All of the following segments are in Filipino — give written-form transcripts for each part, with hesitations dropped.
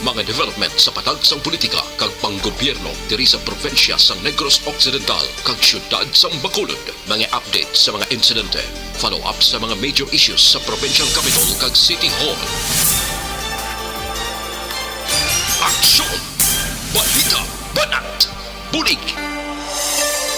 mga development sa patagsang politika kag panggobyerno diri sa probinsya sa Negros Occidental kag syudad sa Bacolod. Mga update sa mga insidente, follow up sa mga major issues sa provincial capital kag City Hall. Aksyon! Balita! Banat! Bulig!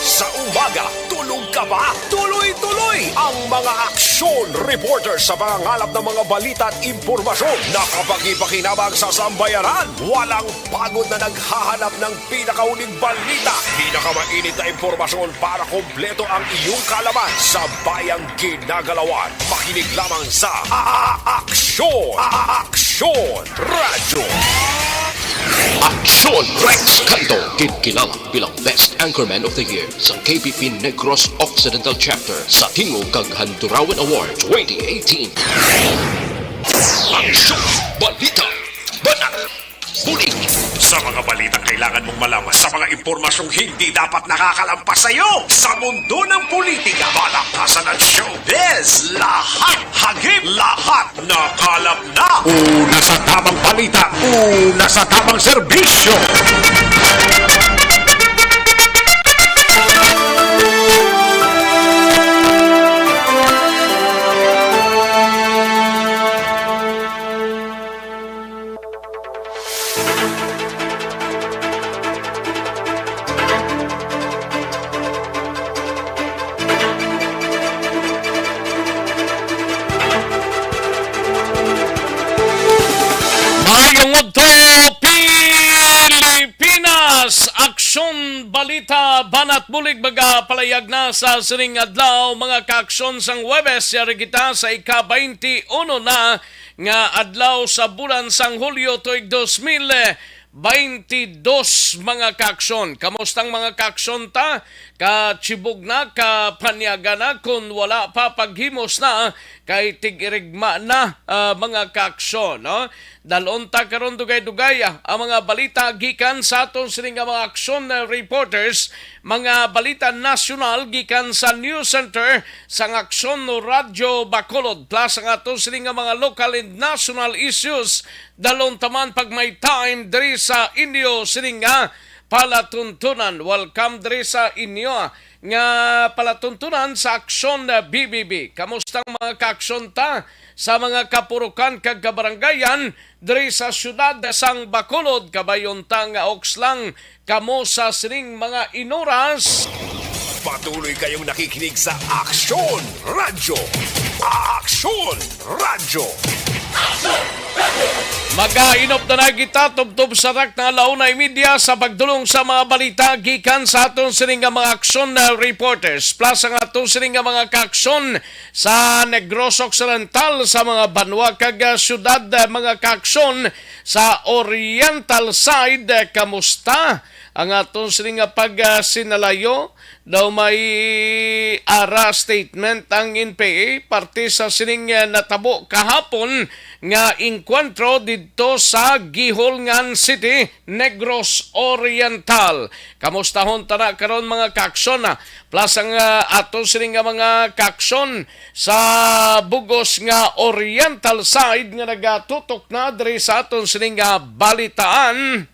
Sa umaga, tulog ka ba? Tuloy-tuloy ang mga aksyon reporter sa pangangalap ng mga balita at impormasyon na kapag-ipakinabang sa sambayaran. Walang pagod na naghahanap ng pinakauling balita. Pinakamainit na impormasyon para kompleto ang iyong kalaman sa bayang ginagalawan. Makinig lamang sa Aksyon! Aksyon Radyo! Aksyon Rex Canto, kilala bilang Best Anchorman of the Year sa KPP Negros Occidental Chapter sa Tingog kag Handurawan Award 2018. Aksyon! Balita! Banat! Bulig! Sa mga balitang kailangan mong malaman, sa mga impormasyong hindi dapat nakakalampas sa iyo, sa mundo ng politika, balakasan at showbiz, lahat hagip, lahat nakalap na. Una sa tamang balita, una sa tamang serbisyo. Pilipinas! Aksyon, balita, banat bulig baga palayag na sa sining adlaw mga kaaksyon sang Huwebes yari kita sa ika-21 na nga adlaw sa bulan sang Hulyo tuig 2022 mga kaaksyon. Kamustang mga kaaksyon ta? Katsibog na, kapanyaga na, kung wala pa paghimos na, kay tigirigma na mga kaaksyon. No? Dalunta karon dugay-dugay ang mga balita gikan sa aton sining mga aksyon reporters, mga balita nasyonal gikan sa News Center sang Aksyon Radyo Bacolod plus ang aton sining mga local and national issues dalunta man pag may time diri sa inyo sining palatuntunan. Welcome diri sa inyo nga palatuntunan sa Aksyon BBB. Kamustang mga kaaksyon ta sa mga kapurukan kag kabarangayan diri sa syudad sang Bacolod, kabayon ta nga okslang kamo sa sining mga inoras. Patuloy kayong nakikinig sa Aksyon Radyo. Aksyon Radyo. Magainop na kita tubtob sa rak na launay media sa pagdulong sa mga balita gikan sa aton sining mga aksyon reporters plus ang aton sining mga kaaksyon sa Negros Occidental sa mga banwa kag syudad, mga kaaksyon sa Oriental side. Kamusta ang aton sining pagsinalayo? Daw may ara statement ang NPA parte sa sining natabo kahapon nga inkwentro dito sa Giholngan City, Negros Oriental. Kamustahon tana karon mga kaaksyon plus ang aton sining mga kaaksyon sa Bugos nga Oriental side nga nagatutok na diri sa aton sining balitaan.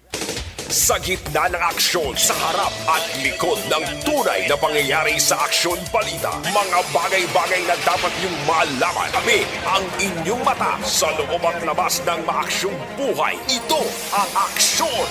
Sa gitna ng aksyon, sa harap at likod ng tunay na pangyayari sa Aksyon Balita, mga bagay-bagay na dapat niyong malaman. Kami ang inyong mata sa loob at labas ng maaksyong buhay. Ito ang Aksyon!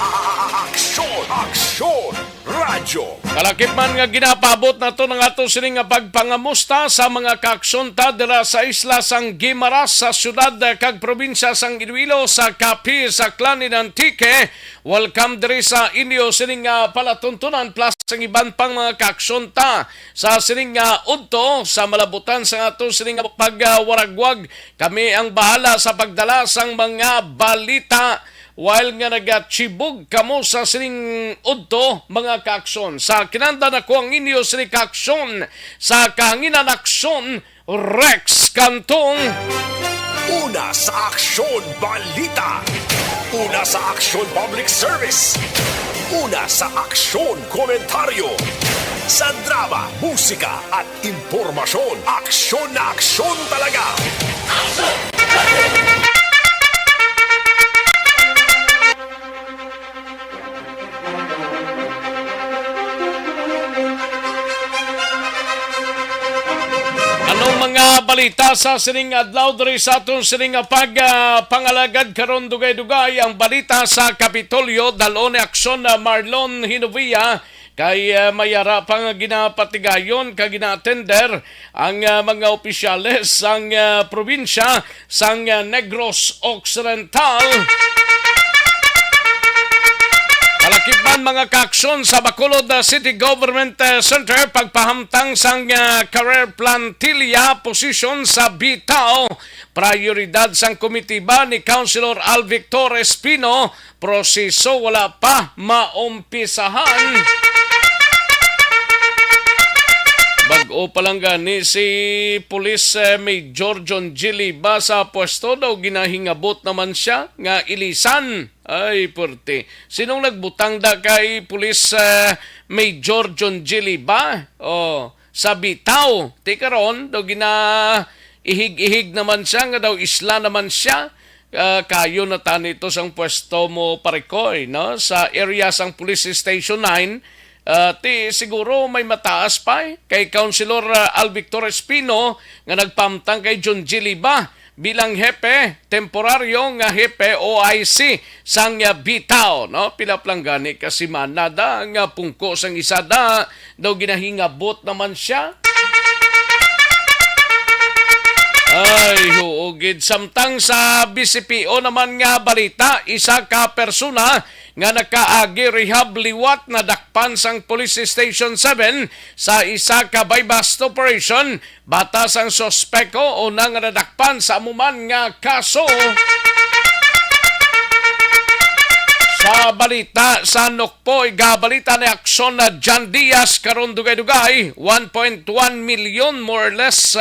Aksyon! Aksyon! Radyo! Kalakip man nga ginapabot na to ng ato sining pagpangamusta sa mga kaaksyon ta dira sa isla sang Guimaras sa syudad kag probinsya sang Iloilo sa Capi sa Clan Inantique. Welcome diri sa inyo sining palatuntunan plus ang iban pang mga kaaksyon ta sa sining udto sa malabutan sa ato sining pagwaragwag. Kami ang bahala sa pagdala sang mga balita while nga nagachibog kamo sa sining udto mga kaaksyon. Sa kinanda na ko ang inyo sining kaaksyon sa kahanginan aksyon Rex Cantong. Una sa Aksyon Balita. Una sa Aksyon Public Service. Una sa Aksyon Komentaryo. Sa drama, musika at impormasyon. Aksyon na aksyon talaga. mga balita sa sining adlaw diri sa aton sining pangalagad karon dugay-dugay ang balita sa Kapitolyo dalon ni aksyon na Marlon Hinovia kay mayara pang ginapatigayon kag gina-tender ang mga opisyales sang probinsya sang Negros Occidental. Kalakip man mga kaaksyon sa Bacolod City Government Center pagpahamtang sang career plantilla position sa Bitao. Prioridad sang komitiba ni Councilor Al Victor Espino, proseso wala pa maumpisahan. Bag-o pa lang gani si Police Major John Giliba sa pwesto daw ginahingabot naman siya nga ilisan. Ay, purti. Sinong nagbutang da kay Police Major John Giliba? Sa Bitao. Di karon daw ihig-ihig naman siya nga daw isla naman siya. Kayo na tanito sang pwesto mo parikoy, no? Sa area sang Police Station 9. Siguro may mataas pa kay Councilor Al Victor Espino nga nagpamtang kay John Giliba bilang hepe, temporaryo nga hepe OIC sang Bitao, no? Pilaplang gani kasi manada nga pungko sang isada daw ginahingabot naman siya. Ay, huugid. Samtang sa BCPO naman nga balita, isa ka persona nga nakaagi rehab liwat na dakpan sang Police Station 7 sa isa ka buy-bust operation. Batas ang sospeko o nang nadakpan sa amuman nga kaso. Sa balita sa Nokpoy, gabalita ni aksyon na John Diaz karon dugay-dugay 1.1 million more or less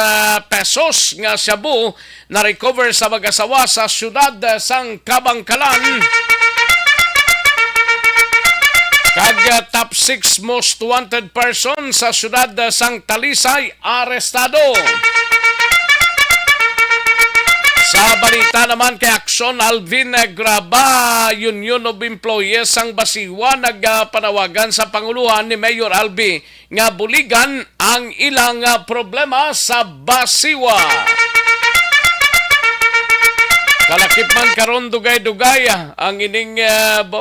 pesos nga shabu na recover sa mag-asawa sa syudad sang Kabangkalan. Kag top 6 most wanted person sa syudad sang Talisay arestado. Sa balita naman kay Aksyon Alvin Graba, Union of Employees sang Basiwa nagpanawagan sa Panguluhan ni Mayor Albi nga buligan ang ilang problema sa Basiwa. Kalakip man karon dugay-dugay ang ining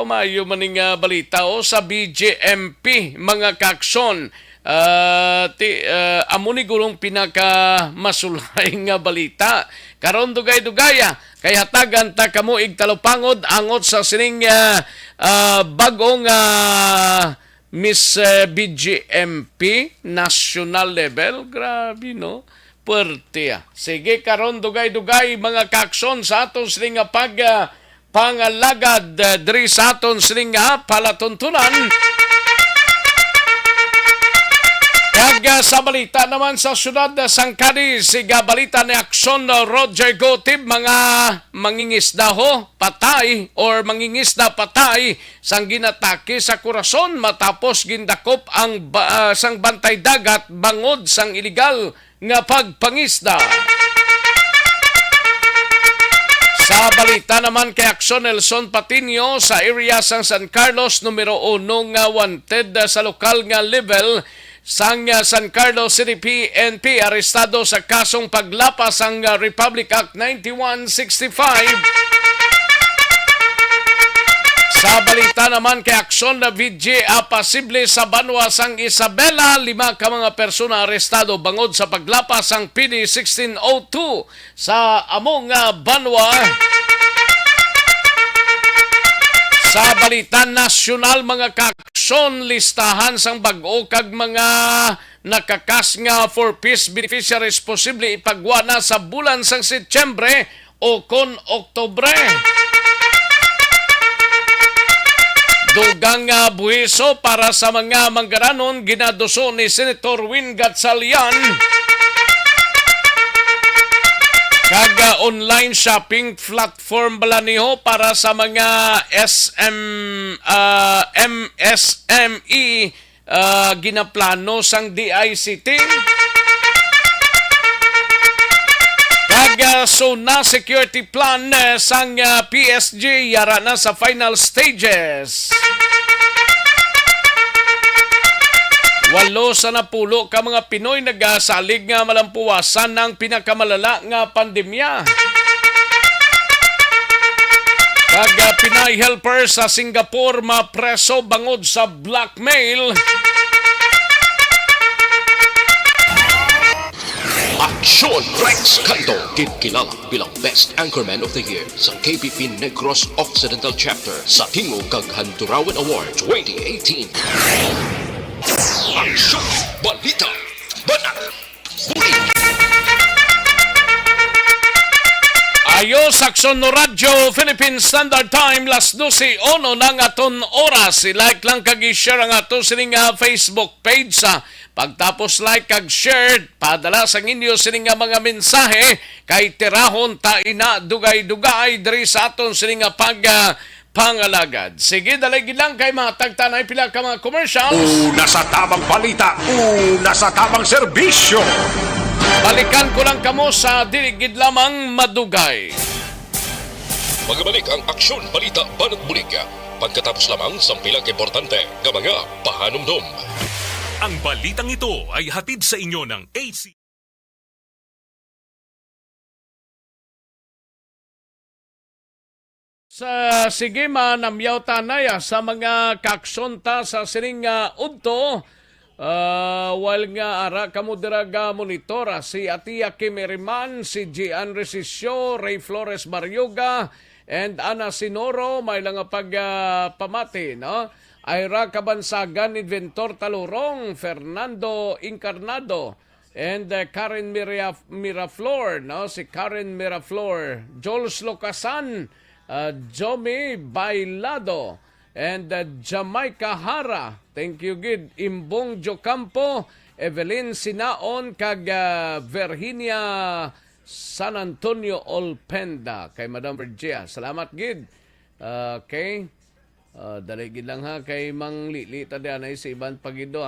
mayo maning balita sa BJMP mga kaaksyon. Amuni gulong pinaka masulay nga balita karon dugay-dugay kay hatagan ta kamo ig talupangod angot sa sining bagong Miss BJMP national level. Grabe, no? Puerte. Sige karon dugay-dugay mga kaaksyon sa aton sining pangalagad diri sa aton sining palatuntunan. Kag sa balita naman sa syudad sang Cadiz, balita ni Aksyon Roger Gotib, mga mangingisda patay or mangingisda patay sang ginatake sa Corazon matapos gindakop ang sang bantay dagat bangod sang iligal nga pagpangisda. Sa balita naman kay Aksyon Nelson Patinio sa area sang San Carlos numero 1 nga wanted sa lokal nga level sang San Carlos City PNP arestado sa kasong paglapas ang Republic Act 9165. Sa balita naman kay Aksyon na VJ pasible sa banwa sang Isabela, 5 ka mga persona arestado bangod sa paglapas ang PD 1602 sa among banwa. Sa balita nasyonal mga kaaksyon, listahan sang bag-o kag mga nakakas nga for peace beneficiaries posible ipagwa na sa bulan sang Setyembre o kon Oktobre. Dugang buhiso para sa mga manggaranon ginaduso ni Senator Win Gatchalian. Kag online shopping platform balaniho para sa mga MSME ginaplano sang DICT. Kag SONA security plan sang PSG yara na sa final stages. 8 sa napulo ka mga Pinoy nagasalig nga malampuwasan ng pinakamalala nga pandemya. Kag Pinay helper sa Singapore mapreso bangod sa blackmail. Aksyon Rex Canto, kilala bilang Best Anchorman of the Year sa KBP Negros Occidental Chapter sa Tingog kag Handurawan Award 2018. Aksyon Balita Banat Buli. Ayos, Aksyon no Radyo, Philippine Standard Time, las 12:01 ng aton oras. I-like lang kag i-share ang ato sining Facebook page sa pagtapos like kag share, padala sa inyo sining mga mensahe kay tirahon ta ina dugay-dugay diri sa aton sining pangalagad. Sige, dalay lang kay mga tagtanay pila ka mga commercials. Una sa tamang balita, una sa tamang serbisyo. Balikan ko lang kamo sa diligid lamang madugay. Magbalik ang Aksyon Balita Banat Bulig pagkatapos lamang sa pilang importante nga mga pahanumdum. Ang balitang ito ay hatid sa inyo ng AC. Sige manamyaw tanay sa mga kaksonta sa sining udto. While nga ara kamo diraga monitora si Atia Kimeriman, si Gian Resisio, Ray Flores Marioga, and Ana Sinoro may lang pamati, no? Ira Kabansagan, Inventor Talurong, Fernando Incarnado, and Karen Miraflor, no? Si Karen Miraflor, Jules Locasan, Jomi Bailado, and Jamaica Hara. Thank you, Gid. Imbong Jocampo, Evelyn Sinaon, kag Virginia San Antonio Olpenda. Kay Madam Virgia. Salamat, Gid. Okay. Daligid lang ha kay Mang Lili tadyanay sa ibang pagido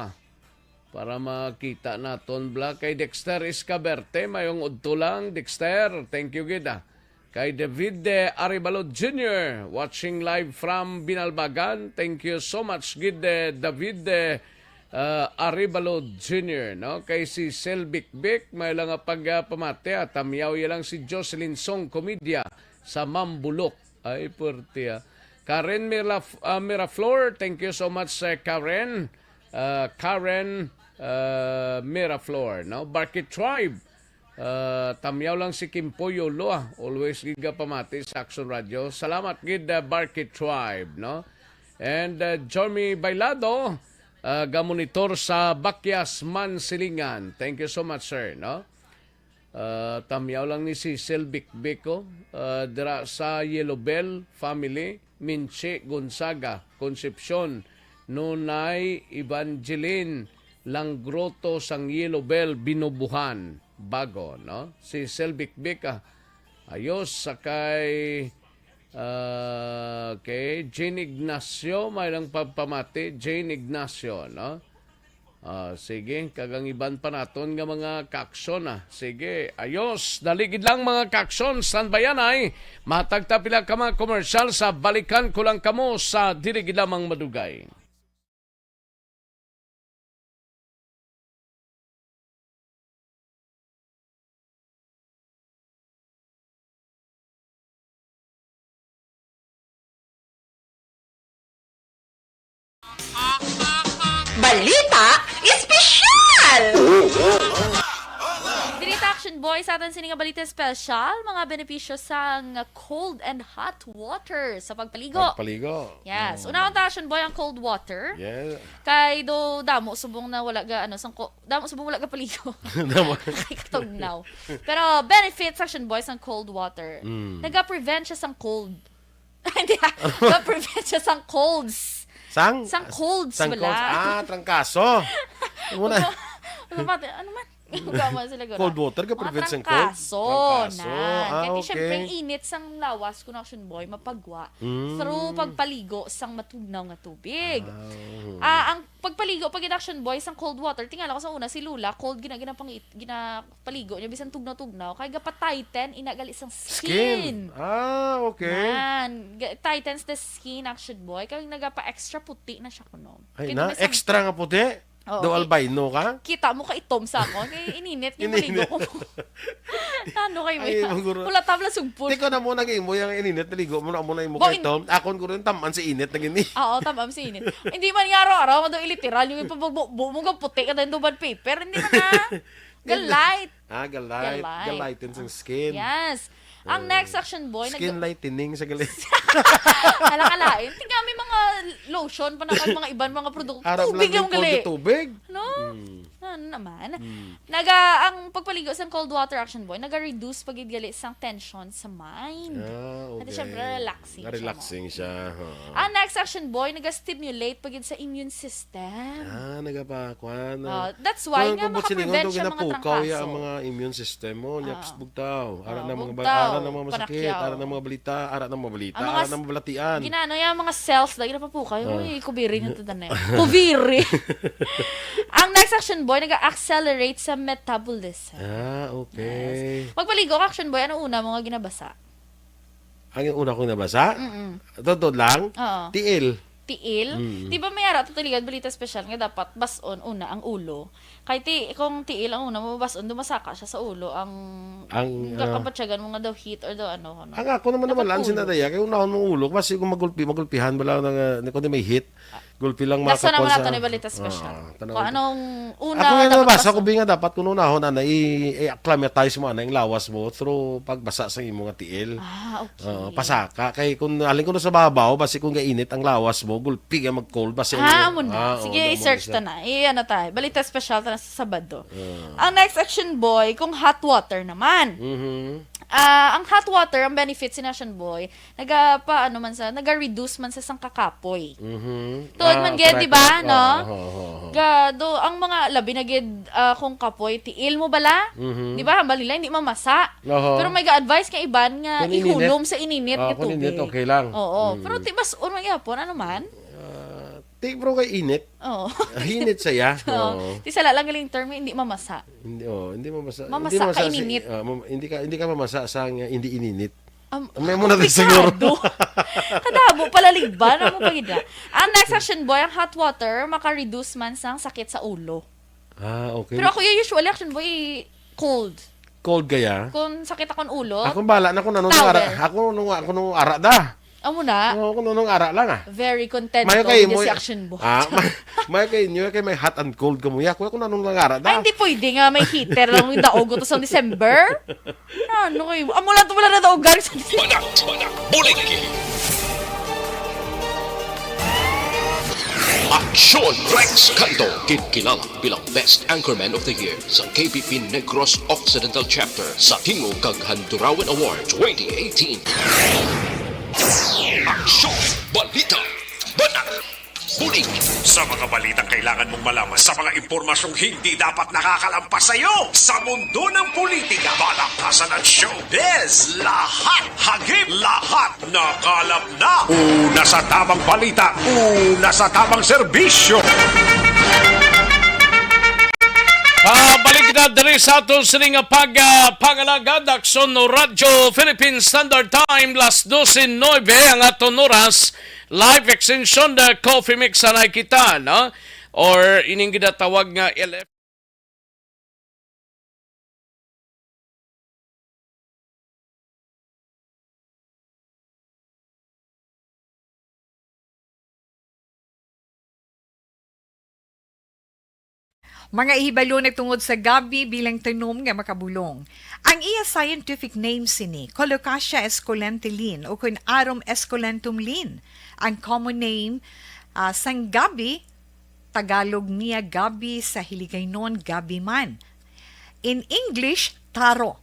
para makita naton bla kay Dexter Escaberte mayong udto lang. Dexter, thank you, Gid. Kay David Aribalod Jr. watching live from Binalbagan. Thank you so much, Gid David Aribalod Jr. No? Kay si Selbikbik, may lang pagpamate. Tamyaw lang si Jocelyn Song Comedia sa Mambulok. Ay, purti. Karen Miraflor, thank you so much, Karen. Karen Miraflor. No? Barkit Tribe. Tamyaw lang si Kimpo Yolo, always giga pamati sa Action Radio. Salamat, Gid Barkit Tribe, no? And Jormy Bailado, gamonitor sa Bakyas Mansilingan. Thank you so much, sir, no? Tamyaw lang ni si Selbik Beko, dira sa Yellow Bell family, Minche Gonzaga, Concepcion, Nunay Evangeline Langgroto sang Yellow Bell Binubuhan. Bago, no? Si Selbik Beka ayos sakay kay Jane Ignacio may lang pagpamati. Jane Ignacio, no? Sige, kagang iban pa naton nga mga kakson Sige, ayos, daligid lang mga kakson. Standbayan ay matagta pila ka mga commercial sa balikan ko lang kamo sa diligid lamang madugay. Balita Espesyal! Dirita Action Boy sa atin sining balita special, mga benepisyo sa cold and hot water sa pagpaligo. Paligo. Yes. Una ang Action Boy ang cold water. Yeah. Kay do damo subong na wala ga damo subong wala ga paligo. Kay katugnaw. Pero benefits Action Boy sang cold water. Naga-prevent siya sang cold. Hindi. Naga-prevent siya sang colds. Sang colds wala. Trangkaso. Muna. Ano man? Gama sila gura. Cold water ka prevent sang cold? Trangkaso. Kaya okay. siyempre init sang lawas kung Action Boy mapagwa through pagpaligo sang matugnaw nga tubig. Ang pagpaligo pag Action Boy sang cold water, tingala ko sa una si Lula, cold ginapaligo niya bisan tugnaw-tugnaw kay gapa-tighten inagali sang skin. Okay. Tightens the skin Action Boy kay nagapa-extra puti na siya kuno. Ay na, extra nga puti? Oo, Do albino ka? kita mo ka itom sa ako. Kaya ininit yung Ininit. maligo ko. Ano kayo mo Ay, yan? maguro. Wala tabla sugpon. Hindi ko na muna mo yung init, naligo mo na muna yung Bo, mukha ito. Akon ko rin taman sa init na gini. Oo, tamam si init. Hindi man nga araw-araw, mado iliteral, yung ipabugbo mo ka puti ka dahil duban paper. Hindi man na. Galite. Galite. Galite. Galitin sa skin. Yes. Ang next action boy, Skin lightening sa galit. alakalain. Tingnan may mga lotion pa na mga ibang mga produkto. Arab Tubig lang yung yung cold gali. na tubig. No? Hmm. Ano naman? Ang pagpaligo sa cold water action boy, naga-reduce pagidgali sa tension sa mind. Okay. At syempre, relaxing siya, Relaxing siya. huh. Ang next action boy, naga-stimulate pagid sa immune system. Nagapakwan. That's why nga makaprevent siya mga ginapukaw trangkaso. ang mga immune system mo. Nyaps bugtaw. Ara na mga bugtaw, ara na mga masakit, panakyaw. ara na mga balita, ara na mga balita, Ang mga ara na mga balatian. Ginano yung mga cells na ginapapukay. Uy, kubiri nito na kubiri. Ang next action boy, nag-accelerate sa metabolism. Okay. Magpaligo ka, action boy, ano una mga ginabasa? Ang una kong nabasa? Totoo lang? Oo. Tiil. Tiil. Di ba may ara tutuligan balita special nga dapat bason una ang ulo. Kay kung tiil ang una mo bason dumasaka siya sa ulo ang kakapatsyagan mo nga daw heat or daw ano. Ang ako naman Dapat naman ulo. sinadaya kaya unahon mong ulo kasi kung magulpihan bala ng kundi may hit. Gulpi lang Nasa naman sa- nato ni balita special. tanaw- Kung anong una Ako nga dapat nabasa ko bason. binga dapat kung unahon na i-acclimatize mo yung lawas mo through pagbasa sa imong nga tiil. Okay. Pasaka kay kung alin ko na sa babaw basi kung gainit ang lawas mo gulpi ka mag-cold basi Amo na. Sige, i-search ta na. Ano tayo. Balita special ta na sa Sabado. Ah. Ang next action boy, kung hot water naman. Ang hot water, ang benefits ni Action Boy, naga-reduce man sa sangkakapoy. Tuod man gid, di ba, no? Gado, ang mga labi na gid kung kapoy, tiil mo bala? Di ba, hambal nila, hindi mamasa. Pero may ga-advise ka iban nga Kung ininit. ihulom sa ininit nga kung tubig. init okay lang. Oo. Pero tibas, unang yapon, ano man? Take bro kay init. Oo. Hinit saya. Oo. Di sala lang galing term, hindi mamasa. Hindi mamasa. Mamasa hindi ka sa- ininit. hindi ka mamasa sa hindi ininit. May May muna din siguro. Kadabo pala ligban ang mo pagida. Ang next action boy, ang hot water maka-reduce man sang sakit sa ulo. Okay. Pero ako yung usually action boy cold. Cold kaya? Kung sakit akong ulo, Ako bala na ko nanong Towel. ara. Ako nung ara da. amo na, Ako nung ara lang very content Mayo ko kay with mo. si action boy. May kay inyo kay may hot and cold ka mo. Ako nanong lang ara da. Ay, hindi pwede nga may heater lang yung daog ko sa December. Ano kayo? Amo lang ito wala na daog galing sa December. Banak, bulig. Aksyon Rex Canto, kinkilala bilang Best Anchorman of the Year sa KBP Negros Occidental Chapter sa Tingog kag Handurawan Award 2018. Aksyon, balita, banak, bulig. Sa mga balitang kailangan mong malaman, sa mga impormasyong hindi dapat nakakalampas sa iyo, sa mundo ng politika, balakasan at showbiz, lahat hagip, lahat nakalap na. Una sa tamang balita, una sa tamang serbisyo. Balik na diri sa aton sining pangalagad Aksyon no Radyo Philippine Standard Time las 12:09 ang aton oras live extension the coffee mix sanay kita no or ining ginatawag nga LF Mga ihibalo nagtungod sa gabi bilang tanom nga makabulong. Ang iya scientific name sini, Colocasia esculentilin o kun Arum esculentum lin. Ang common name sang gabi, Tagalog niya gabi, sa Hiligaynon gabi man. In English, taro.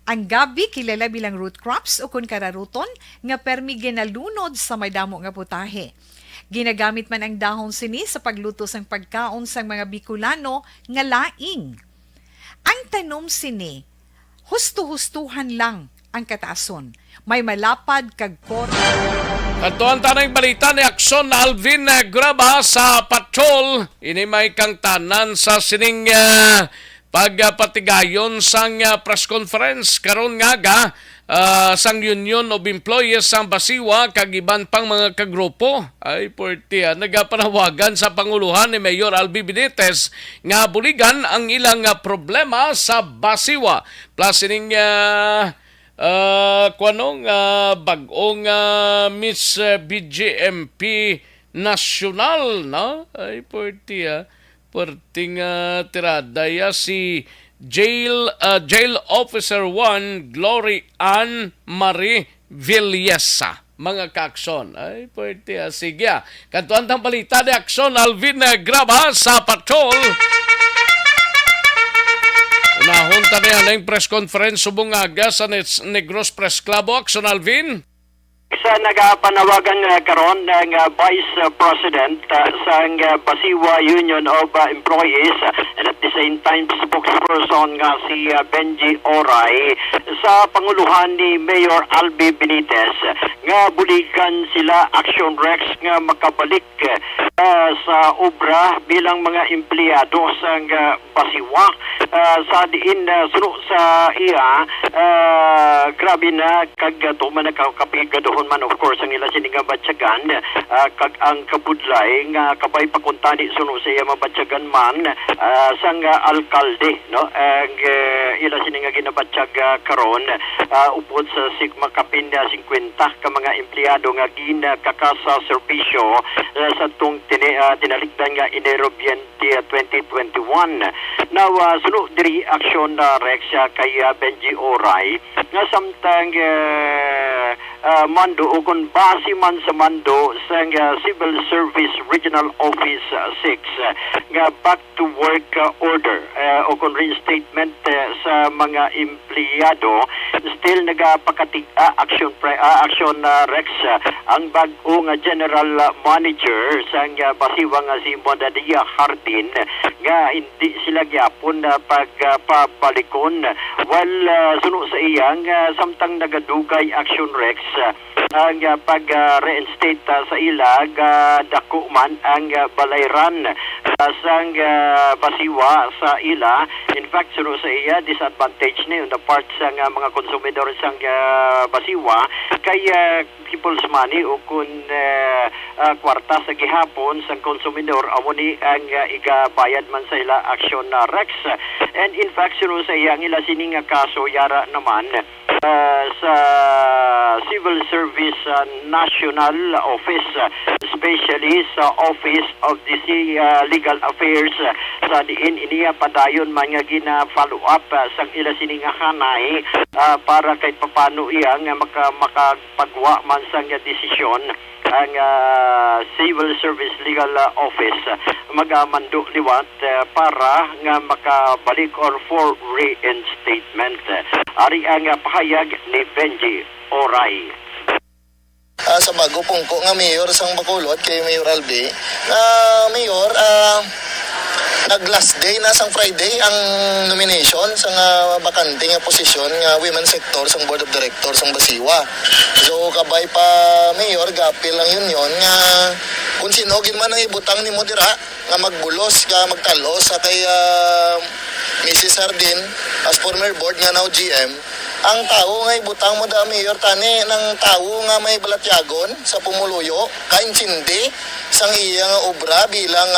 Ang gabi kilala bilang root crops o kun kararuton nga permi ginalunod sa may damo nga putahe. Ginagamit man ang dahon sini sa pagluto sang pagkaon sang mga Bicolano nga laing. Ang tanom sini, husto-hustuhan lang ang kataason. May malapad kag kor. Kantuan tanang balita ni Aksyon Alvin Graba sa patrol. Ini may kang tanan sa sining pagpatigayon sang press conference karon nga sang Union of Employees sang Basiwa kag iban pang mga kagrupo ay portiya nagapanawagan sa panguluhan ni Mayor Albi Benitez nga buligan ang ilang problema sa Basiwa. Plus ining bagong Miss BGMP National, no? Ay portiya perting tiradaya si Jail Officer 1 Glory Ann Marie Villesa. Mga kaakson. Ay, pwede. Sige. Kantuan tang balita ni Akson Alvin Graba sa patrol. Unahon ta na yung press conference subungaga sa Negros Press Club. Akson Alvin. Sa nagapanawagan karon ng Vice President sa Basiwa Union of Employees and at the same time spokesperson nga si Benji Oray sa panguluhan ni Mayor Albi Benitez nga buligan sila Action Rex nga makabalik sa obra bilang mga empleyado sa Basiwa sa diin suno sa iya grabe na kag tuman nakapigadohon man of course ang ila sininga batyagan kag ang kabudlay nga kabay pakuntani suno sa iya mabatyagan man sang alkalde no ang ila sininga ginabatsyag karon upod sa sigma kapin 50 ka mga empleyado nga ginakakasa serbisyo sa tung tinalikdan nga Enero 2021. Now suno diri action Rex kay Benji Oray nga samtang mando o kung base man sa mando sa Civil Service Regional Office 6 nga back to work order o kung reinstatement sa mga empleyado still nagapakatig action Rex ang bag-o nga General Manager sa Basiwa nga si Modadia Hardin nga hindi sila gyapon pagpabalikon while suno sa iyang samtang nagadugay action Rex ang pag-reinstate sa ilag dako man ang balayran sang Basiwa sa ila. In fact suno sa iya disadvantage ni on the part sang mga konsumidor sang Basiwa kay people's money o kun kwarta sa gihapon sang konsumidor amo ni ang igabayad man sa ila action Rex. And in fact suno sa iya ang ila sining kaso yara naman sa Civil Service National Office, especially sa Office of the Legal Affairs sa diin iniya padayon man nga gina-follow up sa ila siningahanay para kay papano iya nga makapagwa man sa desisyon ang Civil Service Legal Office magamando liwat para nga makabalik or for reinstatement. Ari ang pahayag ni Benji Oray. Sa bago pungko nga mayor sang Bacolod kay Mayor Albi mayor nag last day na sang Friday ang nomination sa nga bakante nga posisyon nga women sector sang board of directors sang Basiwa. So kabay pa mayor gapil lang yun nga kung sino gin man ang ibutang nimo dira nga magbulos ka magtalos sa kay Mrs. Hardin as former board nga now GM. Ang tao nga ibutang mo da mayor tani ng tao nga may balatyagon sa pumuluyo kaintindi sang iyang obra bilang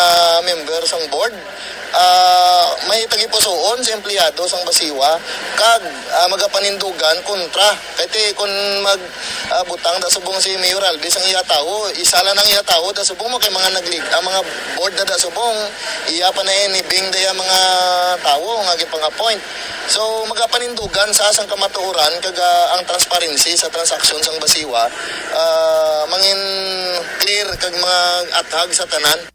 member sang board. May tagipusoon sa empleyado sang Basiwa kag magapanindugan kontra kay kun magbutang da subong si Mayor Albi sang iya tao isala nang iya tao da subong mo kay mga mga board da subong iya pa na inibing da mga tao nga gipang-appoint. So magapanindugan sa asang kamatuoran kag ang transparency sa transaksyon sang Basiwa mangin clear kag mga athag sa tanan.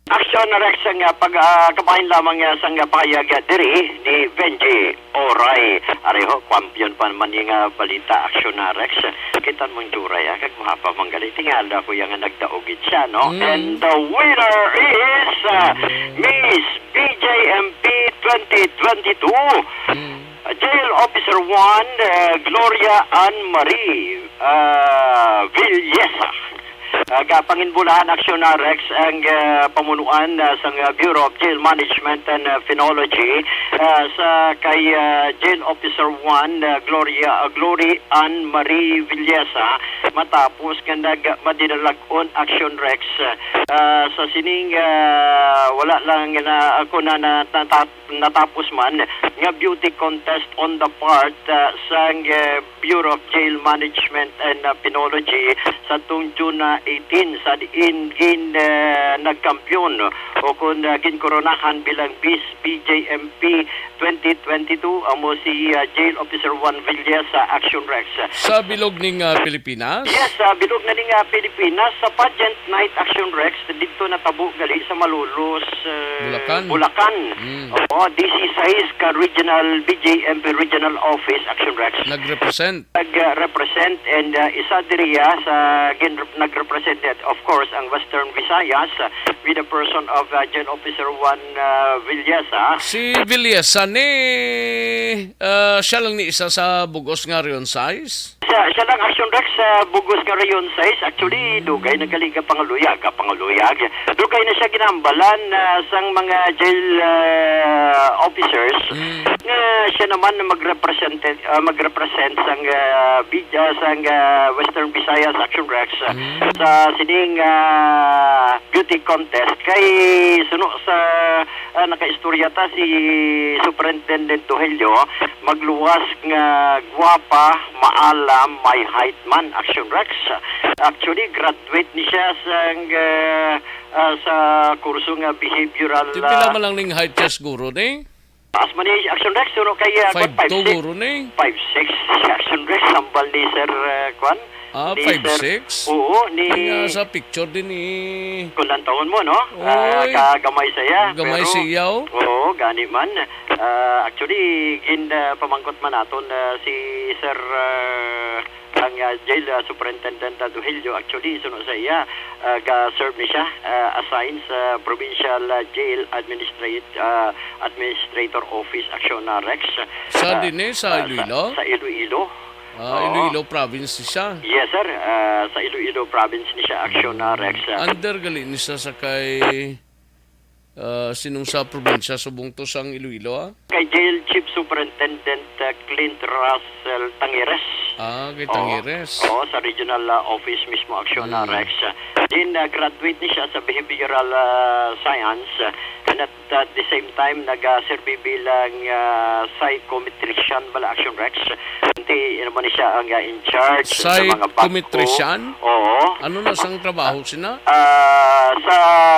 Action Rex nga pagkabahin lamang sang pahayag diri ni Benji Oray. Areho champion pa man yung balita Action Rex. Kitan mo yung duray kag mahapa manggali tingala ko yung nagdaugid siya no. And the winner is Miss BJMP 2022. Jail Officer 1 Gloria Ann Marie Villesa. Panginbulahan Action Rex ang pamunuan sa Bureau of Jail Management and Phenology sa kay Jail Officer 1 Glory Ann Marie Villesa matapos nga madinalagon Action Rex sa sining wala lang na ako na natapos man nga beauty contest on the part sa Bureau of Jail Management and Phenology sa tung June 18 sa diin nagkampiyon o kung ginkoronahan bilang Miss BJMP 2022 amo si Jail Officer 1 Villesa Action Rex. Sa bilog ning Pilipinas? Yes, bilog na ning Pilipinas sa pageant night Action Rex dito natabo gali sa Malolos, Bulacan. Oo, DC6 ka regional BJMP regional office Action Rex. Nagrepresent And isa diriya sa nagrepresented of course ang Western Visayas with the person of Jail Officer 1 Villesa. Si Villesa ni siya lang ni isa sa bugos nga rayon size? Siya lang Action Rex sa bugos nga rayon size. Actually, dugay nagaliga panguluyag. Dugay na siya ginambalan sang mga jail officers nga siya naman na magrepresent sang sang Western Visayas Action Rex sa sining beauty contest kay suno sa nakaistorya ta si Superintendent Duhelio magluwas nga gwapa, maalam, may height man Action Rex. Actually graduate ni siya sa kurso nga behavioral. Pila man lang ning height siya siguro ni? As man ni Action Rex suno kay 5'2" guro ni? 5'6" si Action Rex sambal ni Sir Kwan. 5'6"? Oo, ni... Sa picture din ni... Kung lang taon mo, no? Oy. Kagamay saya. Gamay siya, oh. Oo, gani man. Actually, pamangkot man naton si Sir... ang jail superintendent Duhelio actually suno sa iya ga-serve ni siya assigned sa provincial jail administrator office Action Rex sa dinhi sa Iloilo? Sa Iloilo. Iloilo province siya. Yes sir, sa Iloilo province ni siya Action Rex. Under gali ni siya sa kay sinong sa probinsya subong to sang Iloilo Kay Jail Chief Superintendent Clint Russell Tangeres. Kay Tangeres. Oo, sa regional office mismo Action Rex. Din graduate ni siya sa behavioral science and at the same time nag-serve bilang psychometrician bala Action Rex. Hindi naman ni siya ang in charge sa mga bangko. Psychometrician? Oo. Ano na sang trabaho sina? Sa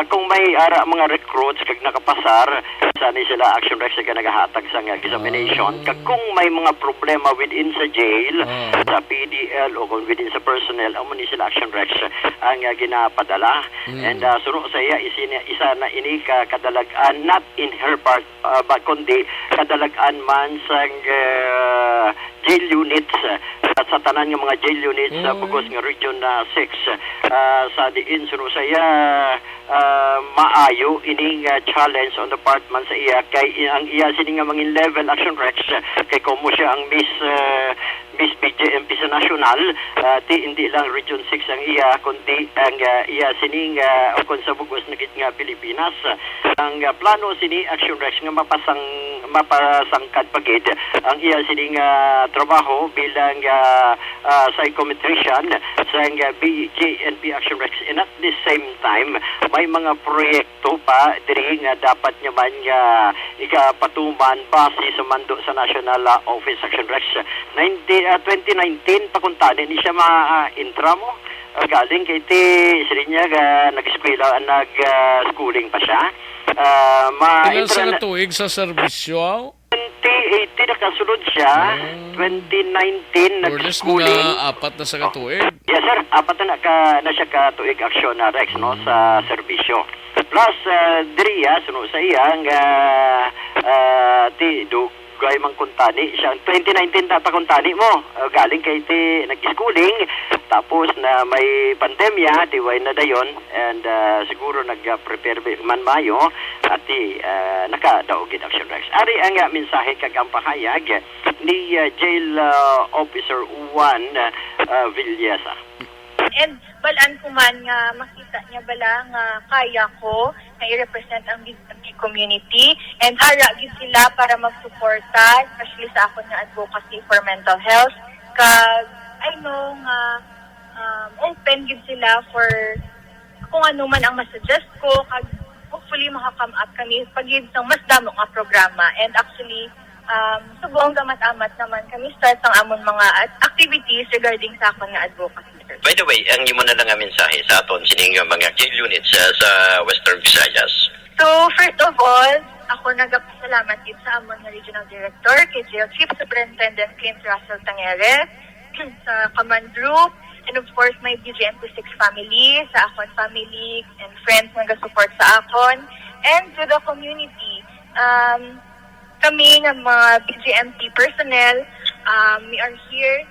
kung may mga recruits kag nakapasar sa ni sila Action Rex nga nagahatag sa examination kag kung may mga problema within sa jail sa PDL o kung within sa personnel amo ni sila Action Rex ang ginapadala and suno sa iya isa na ini kadalagan not in her part but kundi kadalagan man sang jail units at sa tanan ng mga jail units sa Bugos nga Region 6 sa diin suno sa iya maayo ining challenge on the part man sa iya kay ang iya sini nga mangin level Action Rex kay komo siya ang Miss BJMP sa national hindi lang Region 6 ang iya kundi ang iya sini nga kon sa Bugos nga Pilipinas ang plano sini Action Rex nga mapasangkad pagid ang iya sini nga trabaho bilang psychometrician sa BJNP Action Rex and at the same time may mga proyekto pa diri nga dapat niya man nga ikapatuman base sa mando sa National Office Action Rex 2019 pakuntani ni siya ma-intra mo galing kay ti sila niya nag-eskwela nag-schooling pa siya ilan sa katuig sa serbisyo? 2018 nakasunod siya 2019 nag-schooling mga 4 na sa katuig? Yes sir, 4 na siya katuig Action Rex no sa serbisyo plus diriya suno sa iyang ti gay mang kuntani siya 2019 na pakuntani mo galing kay ti nag-schooling tapos na may pandemya tiway na dayon and siguro nag-prepare man mayo at nakadaogid Action Rex ari ang mensahe kag ang pahayag ni Jail Officer 1 Villesa. And balaan ko man nga makita niya bala nga kaya ko na i-represent ang BGMT community and hara gid sila para magsuporta especially sa akon nga advocacy for mental health kag I know nga open gid sila for kung ano man ang masuggest ko kag hopefully maka-come up kami pagid sang mas damo nga programa and actually subong gamat-amat naman kami start ang amon mga activities regarding sa akon nga advocacy. By the way, ang imo na lang nga mensahe sa aton sining mga key units sa Western Visayas. So, first of all, ako nagpasalamat din sa amon nga Regional Director, kay Jail Chief Superintendent Clint Russell Tangere, sa Command Group, and of course, my BGMP6 family, sa akon family and friends nga support sa akon, and to the community. Kami nga mga BGMP personnel, we are here.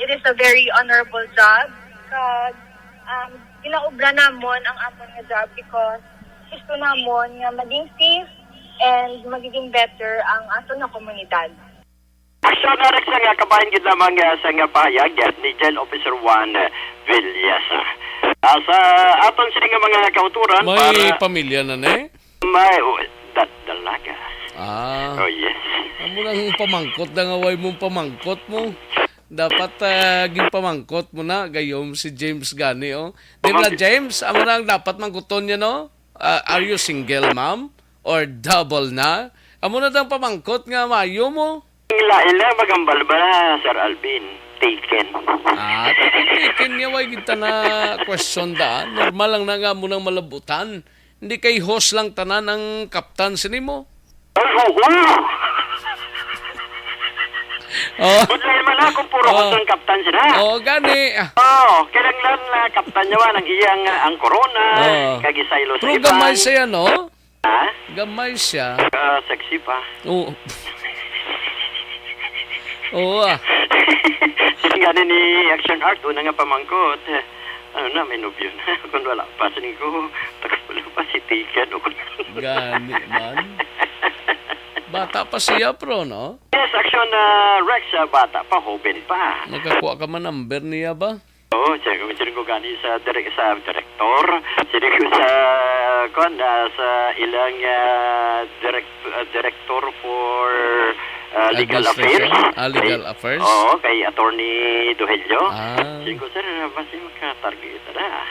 It is a very honorable job because ginaubra namon ang aton nga job because gusto namon nga maging safe and magiging better ang aton nga komunidad. Action na rin sa nga kabayan gid lamang sa nga pahayag ni Jail Officer 1 Villasa. Sa aton sila nga mga kauturan May para pamilya na eh? may dalaga. Ah. Oh yes. Amo nang pamangkot na nga way mong pamangkot mo. Dapat ging pamangkot mo na gayom si James gani oh. Di ba James, amo nang dapat mangkuton niya no? Are you single ma'am or double na? Amo na dang pamangkot nga mayo mo. Ila magambal ba Sir Alvin? Taken. Taken niya way kita na question da. Normal lang na nga mo nang malabutan. Hindi kay host lang tanan ang kaptan sinimo. Oh. Butlay man ako puro ang kaptan sila. Gani. Kinanglan na kaptan niya ang iyang ang corona, kagisaylo sa Pero iban. gamay siya, no? Ha? Gamay siya. Sexy pa. Oo. Oo Gani ni Action Art, una nga pamangkot. Ano na, may nobyo na. Kung wala pa, sanin ko, takapula pa si Tiken. Gani man. Bata pa siya, pro, no? Yes, Action Rex, bata pa, hoben pa. Nakakuha ka man number niya ba? Oo, sinig ko gani sa director, sinig ko sa ilang director for legal affairs. Legal affairs? Oo, kay Attorney Duhelio. Sinig ko, sir, basi maka-target na.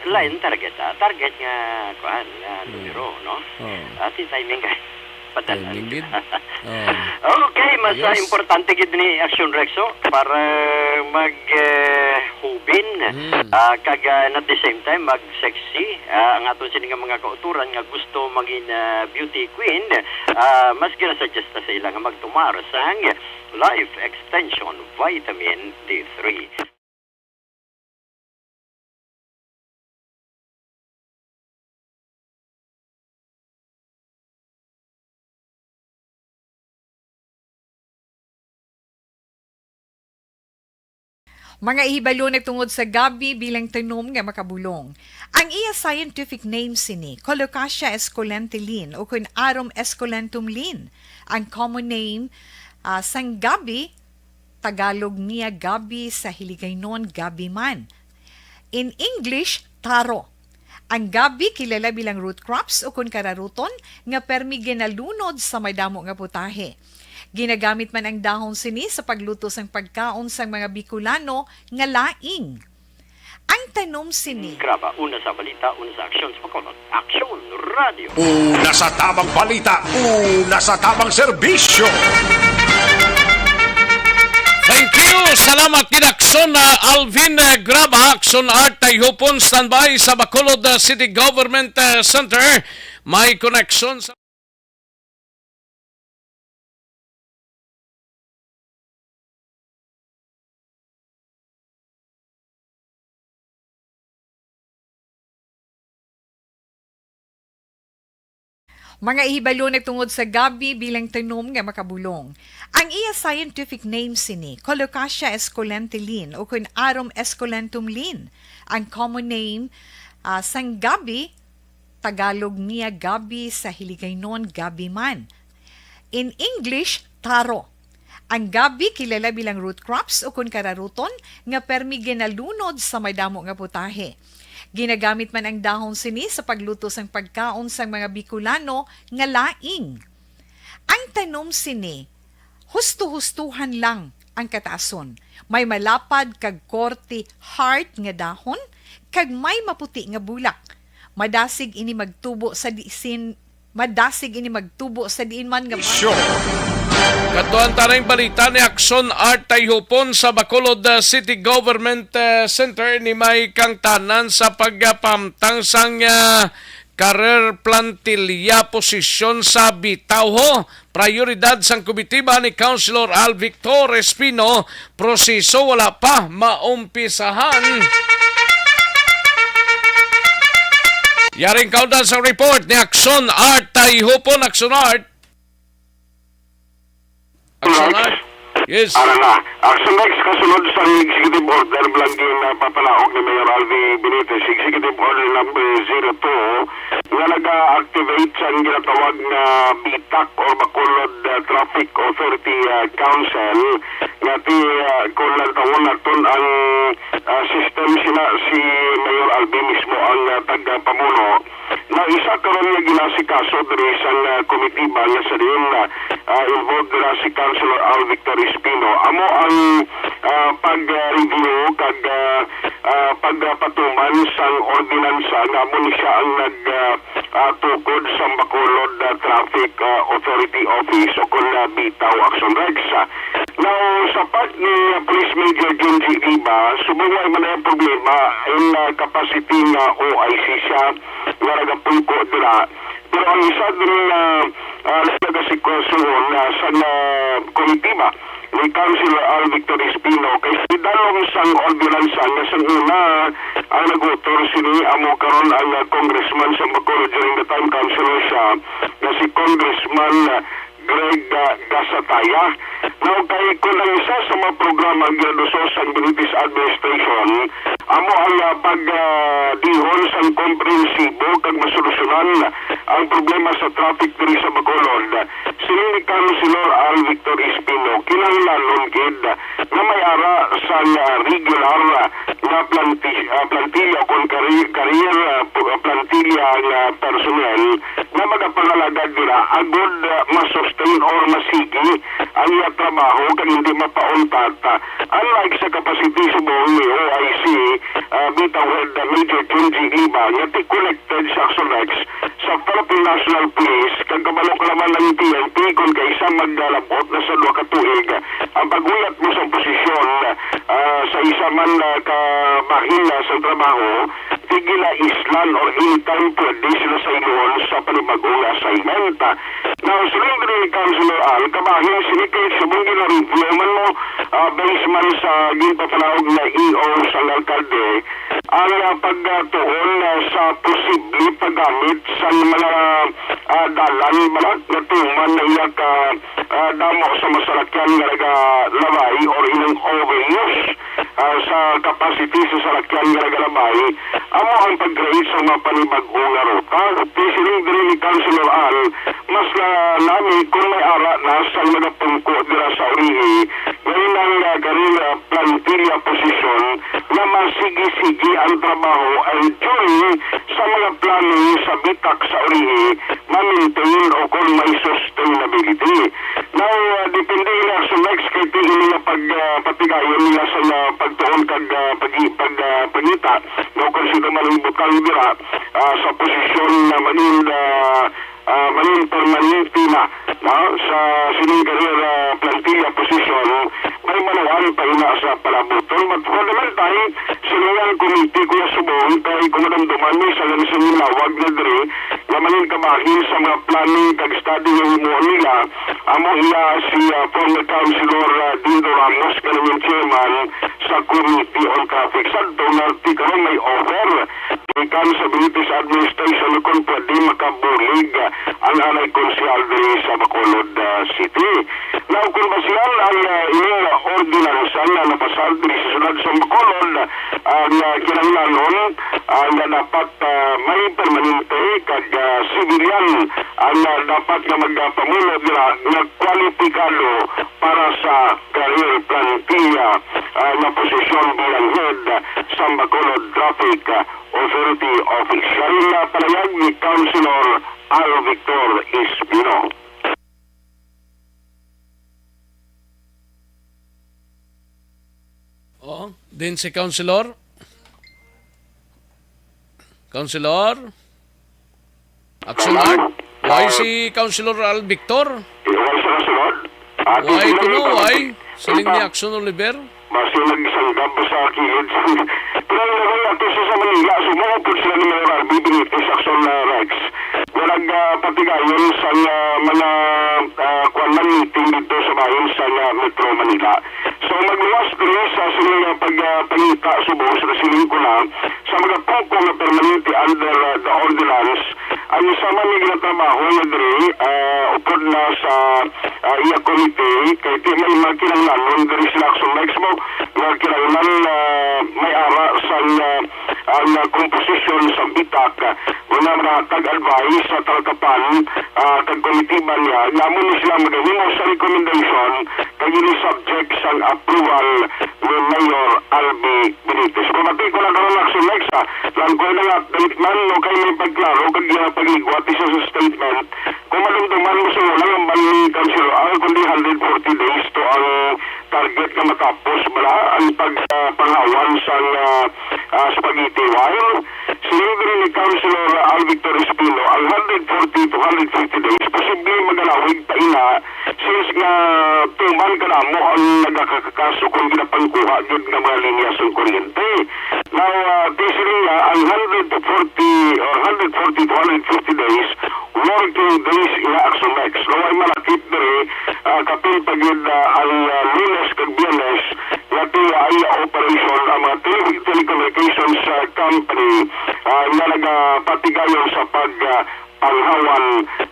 Lain target, target nga, kuhan, numero, no? Ati timing ka. Timing gid. Okay, mas importante gid ni Action Rexo para mag-hubin kag at the same time mag-sexy ang aton sini nga mga kauturan nga gusto maging beauty queen mas gina-suggest na sa ila nga magtumar sang Life Extension Vitamin D3. Mga ihibalon tungod sa gabi bilang tanom nga makabulong. Ang iya scientific name sini, Colocasia esculentilin o kun Arum esculentum lin. Ang common name sang gabi, Tagalog niya gabi, sa Hiligaynon gabi man. In English, taro. Ang gabi kilala bilang root crops o kun kararuton nga permi ginalunod sa may damo nga putahe. Ginagamit man ang dahon sini sa pagluto sang pagkaon sang mga Bicolano nga laing. Ang tanom sini. Graba, una sa balita, una sa aksyon sa Bacolod. Aksyon Radio. Una sa tamang balita, una sa tamang serbisyo. Thank you! Salamat kinakson na Alvin Graba, Action Art Tayhupon, standby sa Bacolod City Government Center. May connection sa Mga ihibalon tungod sa gabi bilang tanom nga makabulong. Ang iya scientific name sini, Colocasia esculentilin o kun Arum esculentum lin. Ang common name sang gabi, Tagalog niya gabi, sa Hiligaynon gabi man. In English, taro. Ang gabi kilala bilang root crops o kun kararuton nga permi ginalunod sa may damo nga putahe. Ginagamit man ang dahon sini sa pagluto sang pagkaon sang mga Bicolano nga laing. Ang tanom sini, husto-hustuhan lang ang kataason. May malapad kag korte heart nga dahon kag may maputi nga bulak. Madasig ini magtubo sa diin man nga Katuan tanang balita ni Action Art Tayhupon sa Bacolod City Government Center ni may kang tanan sa pagpamtang sang career plantilya posisyon sa Bitawho. Prioridad sang komitiba ni Councilor Al Victor Espino, proseso wala pa maumpisahan. Yaring kaudan sa report ni Action Art Tayhupon. Action Art. Action Art. Yes. Action next kasunod sa Executive Order Blanquin na papalaog ni Mayor Alvi Benitez, Executive Order number 02 nga nag-activate sa ginatawag na BTAC or Bacolod Traffic Authority Council nga kung nagtawon natin ang system sila si Mayor Alvi mismo ang tagapamuno na isa karon nga ginasikaso diri sa komitiba nga sa diin involved dira si Councilor Al Victor Espino. Amo ang pag-review kag pagpatuman sang ordinansa nga mo ni siya ang nagtukod sa Bacolod Traffic Authority Office o kung bitaw Action Rex. Now, sa part ni Police Major Junji Iba, sumungay man ang problema in capacity nga OIC siya nga nagapulko dira. Pero ang isa din na nagasikwasyon sa komitiba ni Councilor Al Victor Espino kay dalong sang ordinansa nga sa una ang nag-autor sini amo karon ang congressman sa Bacolod during the time councilor siya na si Congressman Greg Gasataya. Now kay kung ang isa sa mga programa ginadusos sa Benitez Administration amo ang pag-dihon sa komprehensibo kag masolusyonan ang problema sa traffic diri sa Bacolod. Sini ni Councilor Al Victor Espino kinahanglan gid na may ara sa regular na plantilla kung career plantilla nga personnel na magapangalagad dira agod masustain or masigi ang iya trabaho kag hindi mapauntat. Unlike sa capacity sa buong ni OIC bitaw head Major Junji Iba nga connected sa Action Rex sa Philippine National Police kag kabalo ka naman ng PNP kung kaysa maglalabot na sa 2 ka tuig ang paguyat mo sa posisyon sa isa man kabahin sa trabaho tigila islan or anytime pwede sila sa iluon sa panibagong assignment. Now, silindro ni Councilor Al, kabahin sinikay subong ginareview man mo based man sa ginpapalawag na EO sa alkalde ang pagtuon sa posible paggamit sa mga dalan balat na tuman na iyak damo sa masalakyan nga nagalabay or ilang overuse sa capacity sa salakyan nga nagalabay amo ang pag-create sa mga panibagong ruta. Silindro ni Councilor Al, mas nami kung may ara na sa mga pungko dira sa urihi ngayon ang garing plantilla posisyon na masigi-sigi ang trabaho and during sa mga planning sa bitak sa urihi ma-maintain o kung may sustainability. Now, depende na sa next kay nila pagpatigayon nila sa pagtuon kag pagita no kung sino man butang dira sa posisyon na manin permanente na sa sining career plantilla position may manawan pa ina sa palabuton but fundamentally silang committee kuya subong kay kumadamduman ni sa lansang lawag na diri na manin kabahin sa mga planning kag study ng himuon nila amo iya si former councilor Dindo Ramos kanang chairman sa Committee on Traffic sa Donarty karon may offer ikan sa Benitez Administration kung pwede makabulig ang alay konsyal diri sa Bacolod City. Now, kung basihan ang inyong ordinansa na napasal diri sa sunod sa Bacolod ang kinahanglanon na dapat may permanente kag civilian ang dapat na magpamuno dira na kwalipikado para sa Traffic Authority Office. Yan ang palayag ni Councilor Al Victor Espino. Oh, din si Councilor. Councilor? Action Art? Why si Councilor Al Victor? Iwan sa kasunod. Why kuno? Why? Siling ni Action Oliver? Basta nagsanggab sa kilid. Pero naman nato sa Manila, sumupod sila ni Mayor Arby Benitez Action Rex. Walang patigayon sa mga kuwan meeting dito sa bayan sa Metro Manila. So magluwas din sa silang pagpangita subong sa siling ko na sa mga poko na permanente under the ordinance. Ang sama niya ginatrabaho na diri upod na sa iya committee kay di may makinanglanon diri sila Action Rex mo nga kinanglan may ara sa ang composition sa bitak una maratag advice sa talkapan kag committee ba niya namon ni sila magahimo sa recommendation kag ini subject sa approval ni Mayor Albi Benitez. Kumati ko na karon Action Rex lang ko na nga dalit man no kay may pagklaro kag pagligwat isa sa statement kung malumduman mo sa wala ang bali Councilor Al kundi 140 days to ang target na matapos bala ang pagpangawan sa spaghetti wire. Sinigri ni Councilor Al Victor Espino ang 140 to 150 days posible magalawig pa ina since nga tuman ka na mo ang nagkakakaso kung ginapangkuha yun ng mga linyas ng kuryente. Now, this rin ang 140 or 140 to 150 days working days in Action Rex. Kung ay malakit diri, kapil pagid ang Lunes kag Biyernes, natin ay operation ang mga telecommunications company na nagpatigayon sa panghawan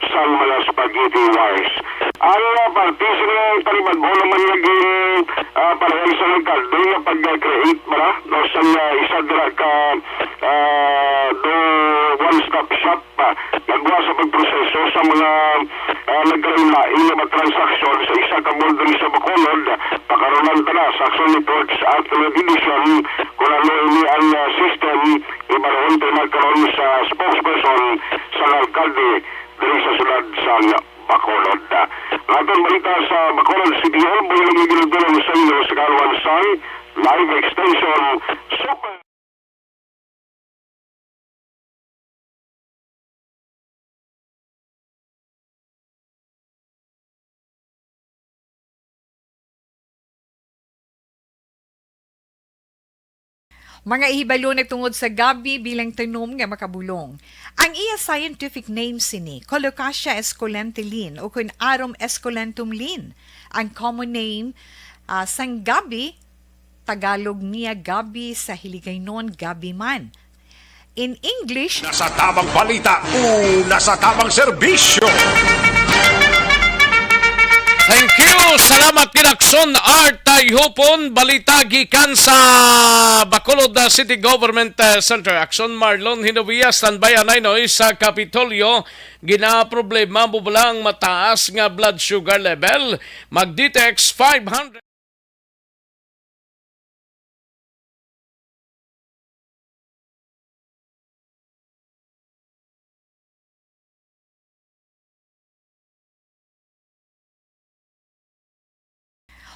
sa mga spaghetti wires. Ang partis ng palibadbo naman naging parehal sa alkalde na pag-create ba no, sa isa dira ka do one-stop shop nagwa sa pagproseso sa mga nagkaroon na transaksyon sa isa ka mall diri sa Bacolod pakaronan ta na sa Action Reports at Edition kung ano ini ang system ibaron ito nagkaroon sa spokesperson sa alkalde diri sa sulad sa Bacolod. Atong balita sa Bacolod City Hall, buhay lang ginagdulong sa inyo sa Karuan Sun, live extension, super. Mga ihibalo tungod sa gabi bilang tanom nga makabulong. Ang iya scientific name sini, Colocasia esculentilin o kun Arum esculentum lin. Ang common name sang gabi, Tagalog niya gabi, sa Hiligaynon gabi man. In English, Nasa tamang balita o nasa tamang serbisyo. Thank you! Salamat kinakson Art Tayhupon, balita gikan sa Bacolod City Government Center. Action Marlon Hinovia, standby anay no sa Kapitolyo. Gina-problema mo lang mataas nga blood sugar level. Mag-detect 500.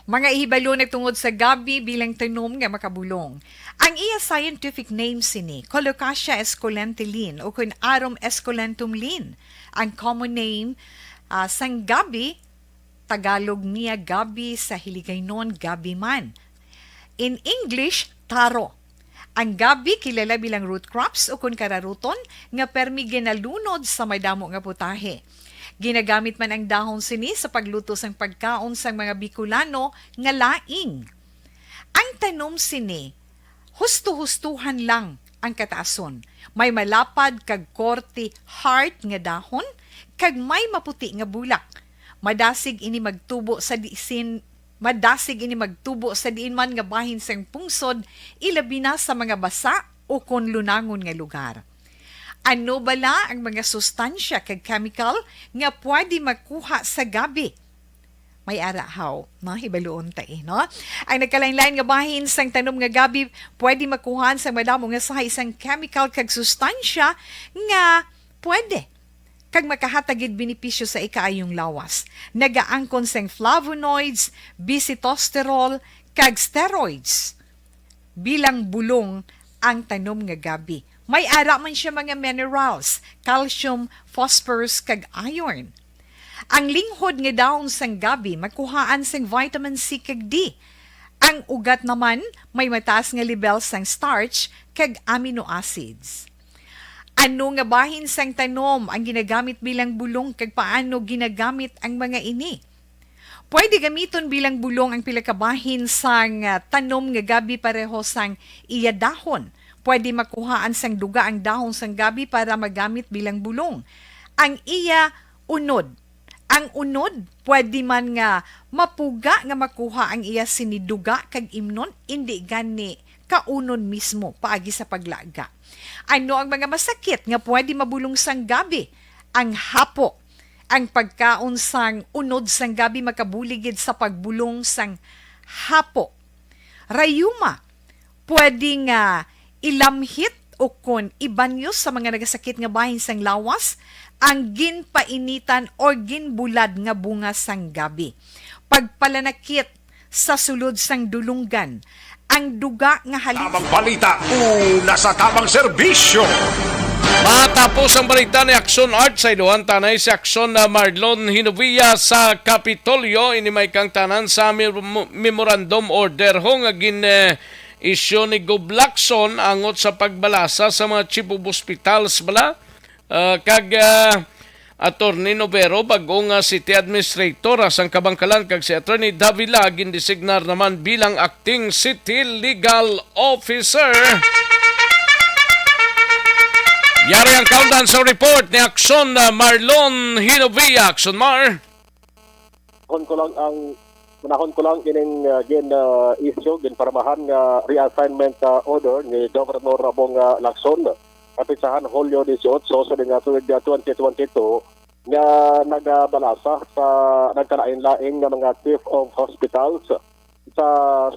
mga ihibalo tungod sa gabi bilang tanom nga makabulong. Ang iya scientific name sini, Colocasia esculentilin o kun Arum esculentum lin. Ang common name sang gabi, Tagalog niya gabi, sa Hiligaynon gabi man. In English, taro. Ang gabi kilala bilang root crops o kun kararuton nga permi ginalunod sa may damo nga putahe. Ginagamit man ang dahon sini sa pagluto sang pagkaon sang mga Bicolano nga laing. Ang tanom sini, husto-hustuhan lang ang kataason. May malapad kag korte hard nga dahon kag may maputi nga bulak. Madasig ini magtubo sa diin man nga bahin sang pungsod, ilabi na sa mga basa o kon lunangon nga lugar. Ano bala ang mga sustansya kag chemical nga pwede makuha sa gabi? may arahaw, no? Hibaluon ta no? Ang nagkalain-lain nga bahin sang tanom nga gabi, pwede makuhaan sa madamo nga sa isang chemical kag sustansya nga pwede kag makahatagid benepisyo sa ikaayong lawas. Nagaangkon sang flavonoids, bisitosterol, kag steroids. Bilang bulong ang tanom nga gabi. May ara man siya mga minerals, calcium, phosphorus, kag iron. Ang linghod nga dahon sang gabi makuhaan sang vitamin C kag D. Ang ugat naman may mataas nga level sang starch kag amino acids. Ano nga bahin sang tanom ang ginagamit bilang bulong kag paano ginagamit ang mga ini? Pwede gamiton bilang bulong ang pila ka bahin sang tanom nga gabi pareho sang iya dahon. Pwede makuhaan sang duga ang dahon sang gabi para magamit bilang bulong. Ang iya unod. Ang unod, pwede man nga mapuga nga makuha ang iya siniduga kag imnon, hindi gani kaunon mismo paagi sa paglaga. Ano ang mga masakit nga pwede mabulong sang gabi? Ang hapo. Ang pagkaon sang unod sang gabi makabuligid sa pagbulong sang hapo. Rayuma, pwede nga ilamhit o kon ibanyo sa mga nagasakit nga bahin sang lawas ang ginpainitan o ginbulad nga bunga sang gabi. Pagpalanakit sa sulod sang dulunggan, ang duga nga halin... Tamang balita, una sa tamang serbisyo. Matapos ang balita ni Action Art sa iluhan tanay si Action na Marlon Hinovia sa Kapitolyo, inimay kang tanan sa memorandum order ho nga isyo ni Gob Lacson angot sa pagbalasa sa mga chief of hospitals bala. Attorney Novero bagong city administrator asang kabangkalan kag si Attorney Davila gindesignar naman bilang acting city legal officer. Yari ang countdown sa report ni Action Marlon Hinovia. Action Mar. Manahon ko lang gining issue ginparmahan nga reassignment order ni Governor Rabong Lacson. Kapisahan Hulyo 18 sa nga tuig 2022 nga nagabalasa sa nagkalain-laing nga mga chief of hospitals sa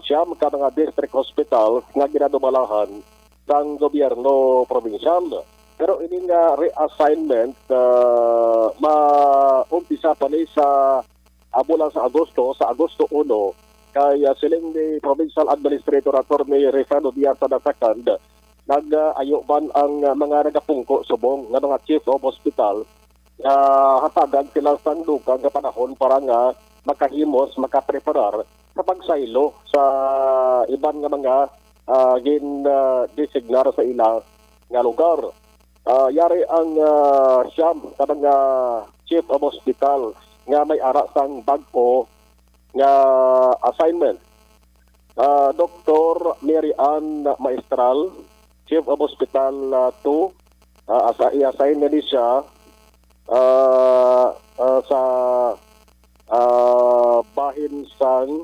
siyam ka mga district hospitals nga ginadumalahan ng gobyerno provincial. Pero ini nga reassignment maumpisa pa ni sa bulan sa Agosto 1 kay siling ni Provincial Administrator Attorney Refano Diaz II nag-ayo man ang mga nagapungko subong nga mga chief of hospital hatagan sila sa dukang nga panahon para nga makahimos, makapreparar sa pagsaylo sa iban nga mga designar sa ilang nga lugar. Yari ang siyam kanang chief of hospital nga may ara sang bag-o nga assignment. Dr. Mary Ann Maestral, Chief of Hospital 2, i-assign na siya sa bahin sang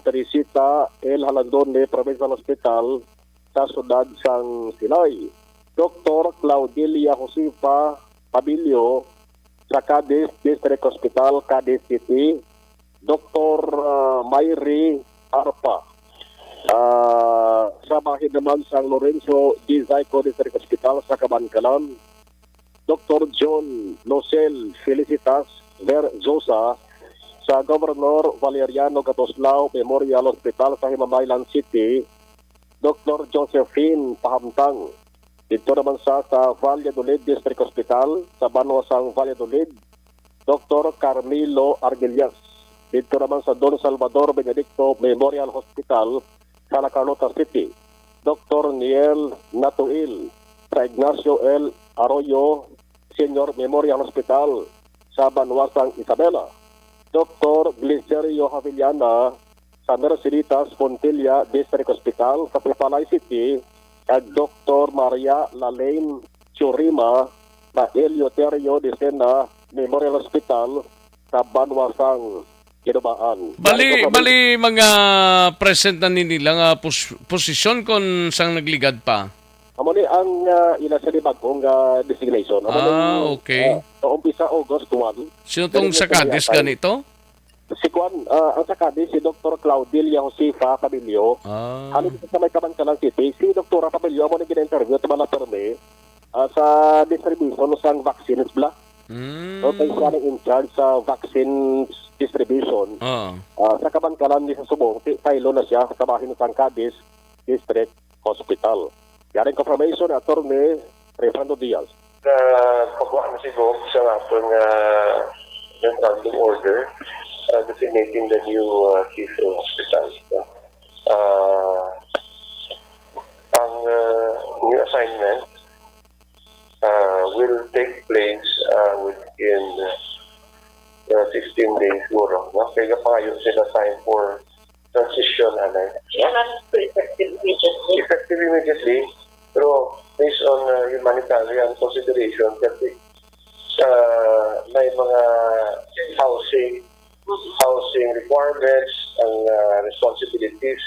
Teresita L. Halandone Provincial Hospital sa sudad sang Silay. Dr. Claudelia Josefa Pabilio sa Cadiz District Hospital, Cadiz City. Dr. Mayri Arpa sa bahin naman sa Lorenzo D. Zayco District Hospital sa Kabankalan. Dr. John Losel Felicitas Verzosa sa Governor Valeriano Gatoslao Memorial Hospital sa Himamaylan City. Dr. Josephine Pahamtang dito naman sa Valladolid District Hospital sa Banwasang Valladolid. Dr. Carmelo Argelias dito naman sa Don Salvador Benedicto Memorial Hospital sa La Carlota City. Dr. Niel Natuil sa Ignacio L. Arroyo Senior Memorial Hospital sa Banwasang Isabela. Dr. Glicerio Javillana sa Merceditas Pontilla District Hospital sa Papalay City at Dr. Maria Lalaine Churima sa Eleuterio de Sena Memorial Hospital sa Banwasang Kinubaan. Bali mga present na nila nga posisyon kung sang nagligad pa. Amo ni ang ila sa bagong designation. Okay. Umpisa August 1. Sino tong sa Cadiz ganito? Si Juan, ang sakadi, si Dr. Claudilia Josefa Pabilio. Ano dito sa may Kabankalan City, si Dr. Pabilio, ako na gina-interview at mga perme sa distribution ng vaccines bla. So, tayo siya in charge sa vaccine distribution. Sa Kabankalan ni sa Subong, tayo na siya sa kabahin ng Cadiz District Hospital. Yaring confirmation, Atty. Refrando Diaz. Pagkuha na si Gog sa atong memorandum order designating the new chief of hospital. Ang new assignment will take place within 16 days siguro. Kaya pa yun sila time for transition. Effective immediately. Pero based on humanitarian consideration, kasi may mga housing requirements, ang responsibilities,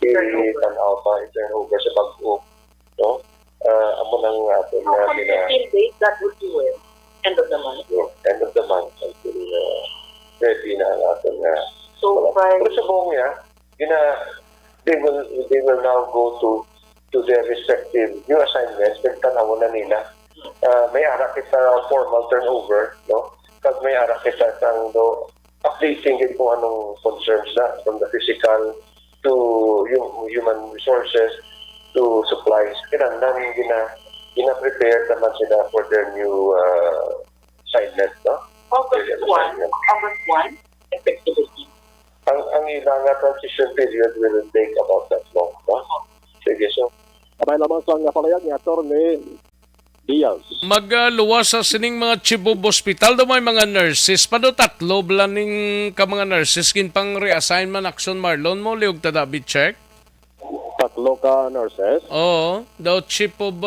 i-tanaw pa, i-turn over sa pag-uok. No? Amo nang ato na 15 days, that would be when? End of the month? End of the month until ready na ang ato na. So, pero sa buong niya, they will now go to their respective new assignments, nagtanaw na nila. May ara kita formal turnover, no? Pag may ara kita sang updating din kung anong concerns na from the physical to human resources to supplies. Kinahanglan gina-prepare naman sila for their new assignment, no? August 1, effectivity. Ang ilang transition period will take about that long, no? Sige, so. Sabay naman sa nga palayag ni Atty. Diaz. Magluwas sa sining mga Cebu Hospital do may mga nurses pa do tatlo blaning ka mga nurses kin pang reassignment action Marlon mo liog tadabi check. Tatlo ka nurses? Oo, daw chief of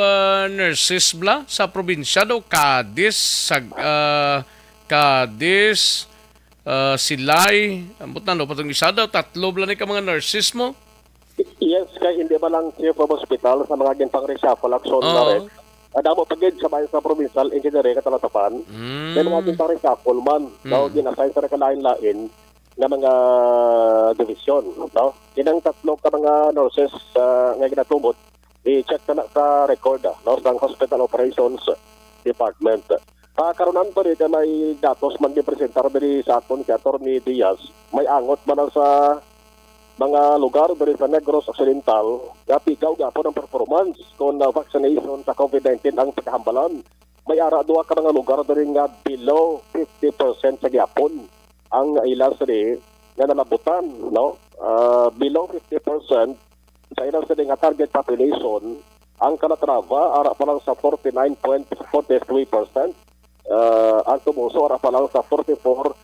nurses bla sa probinsya do Cadiz, Silay, ambot na no patong isa daw tatlo blaning ka mga nurses mo. Yes, kay hindi ba lang chief of hospital sa mga ginpang reshuffle action na rin. Damo pagid sa bayan sa provincial engineering katalatapan. May mga ginpang reshuffle man. Daw ginassign sa nakalain-lain na mga division. No? Kinang tatlo ka mga nurses nga ginatumot, i-check na sa record no? Sa Hospital Operations Department. Karunan pa rin may datos man gipresentar diri sa aton kay Atty. Diaz. May angot man sa mga lugar diri sa Negros Occidental, gapigaw gapo ng performance kung vaccination sa COVID-19 ang paghambalan. May ara duha ka mga lugar diri nga below 50% sa gyapon ang ilang sari nga nalabutan, no? Below 50% sa ilang sari nga target population, ang Calatrava ara pa lang sa 49.43%, ang Tubuso ara pa lang sa 44.06%.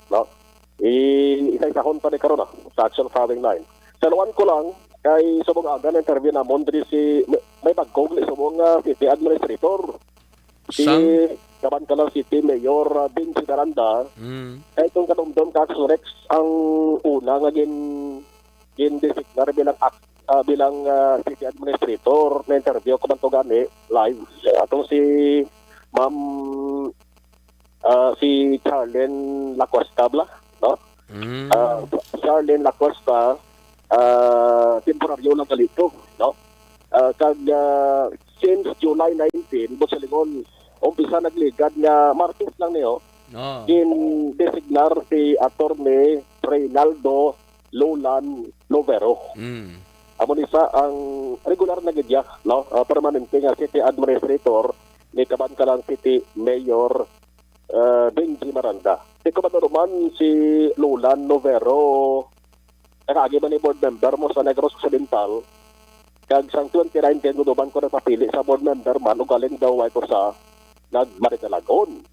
No? Isa-isahon pa ni karon sa Action Filing 9. Sa luwan ko lang, kay subong aga na interview na Mondri may pag-google subong city administrator. Si Kabankalan City Mayor Benji Daranda. Kaya itong kanumdom Rex ang una nga gin-designar bilang city administrator na interview ko man to gani live. Atong si Ma'am si Charlene Lacuesta bla, no? Charlene Lacuesta temporaryo lang kalito, no? Since July 19 sa lingon umpisa nagligad nga Martes lang niyo. Designar si Atty. Reynaldo Lolan Lovero. Amo isa ang regular na gidya, no? Permanente nga city administrator ni Kabankalan City Mayor Benji Maranda. Di ko man si Lolan Lovero, nakagi man ni board member mo sa Negros Occidental, kag sang 2019 nuduban ko na papili sa board member man, ugaling daw ay ko sa nagmaritalagon.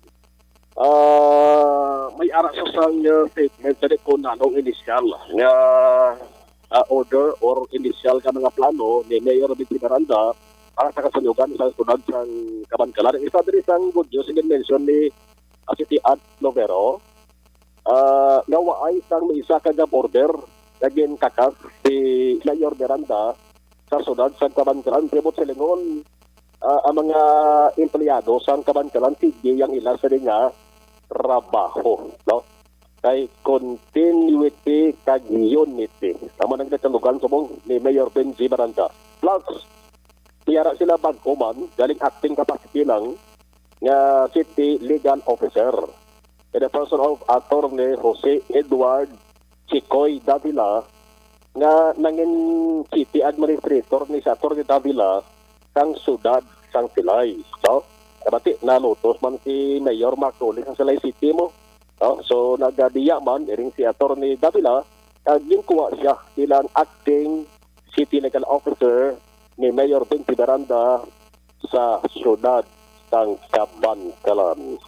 May ara sa sang statement sa ko na anong initial nga order or initial ka mga plano ni Mayor Benji Maranda para sa kasunugan sa sunod sang Kabankalan. Isa din isang good news again mention ni City Ad Lovero, nawa ay isang may isa kagab order naging kakas si Mayor Miranda sa sunod sa Kabankalan. Tribut sa lingon ang mga empleyado sa Kabankalan, sige yung ilan sa nga trabaho, no? Kay continuity kag unity. Tama nang nagtalugan subong ni Mayor Benji Baranda. Plus, tiyara sila bagkuman, galing acting capacity lang, nga city legal officer. In the person of Attorney Jose Edward Chicoy Davila, nga nangin city administrator ni sa Attorney Davila kang sudad sang Pilay. So, kabati nalutos man si Mayor Macaulay sa Salay City mo. So, nagadiya man iring si Attorney Davila, ginkuha siya bilang acting city legal officer ni Mayor Benji Baranda sa sudad sang Kabankalan.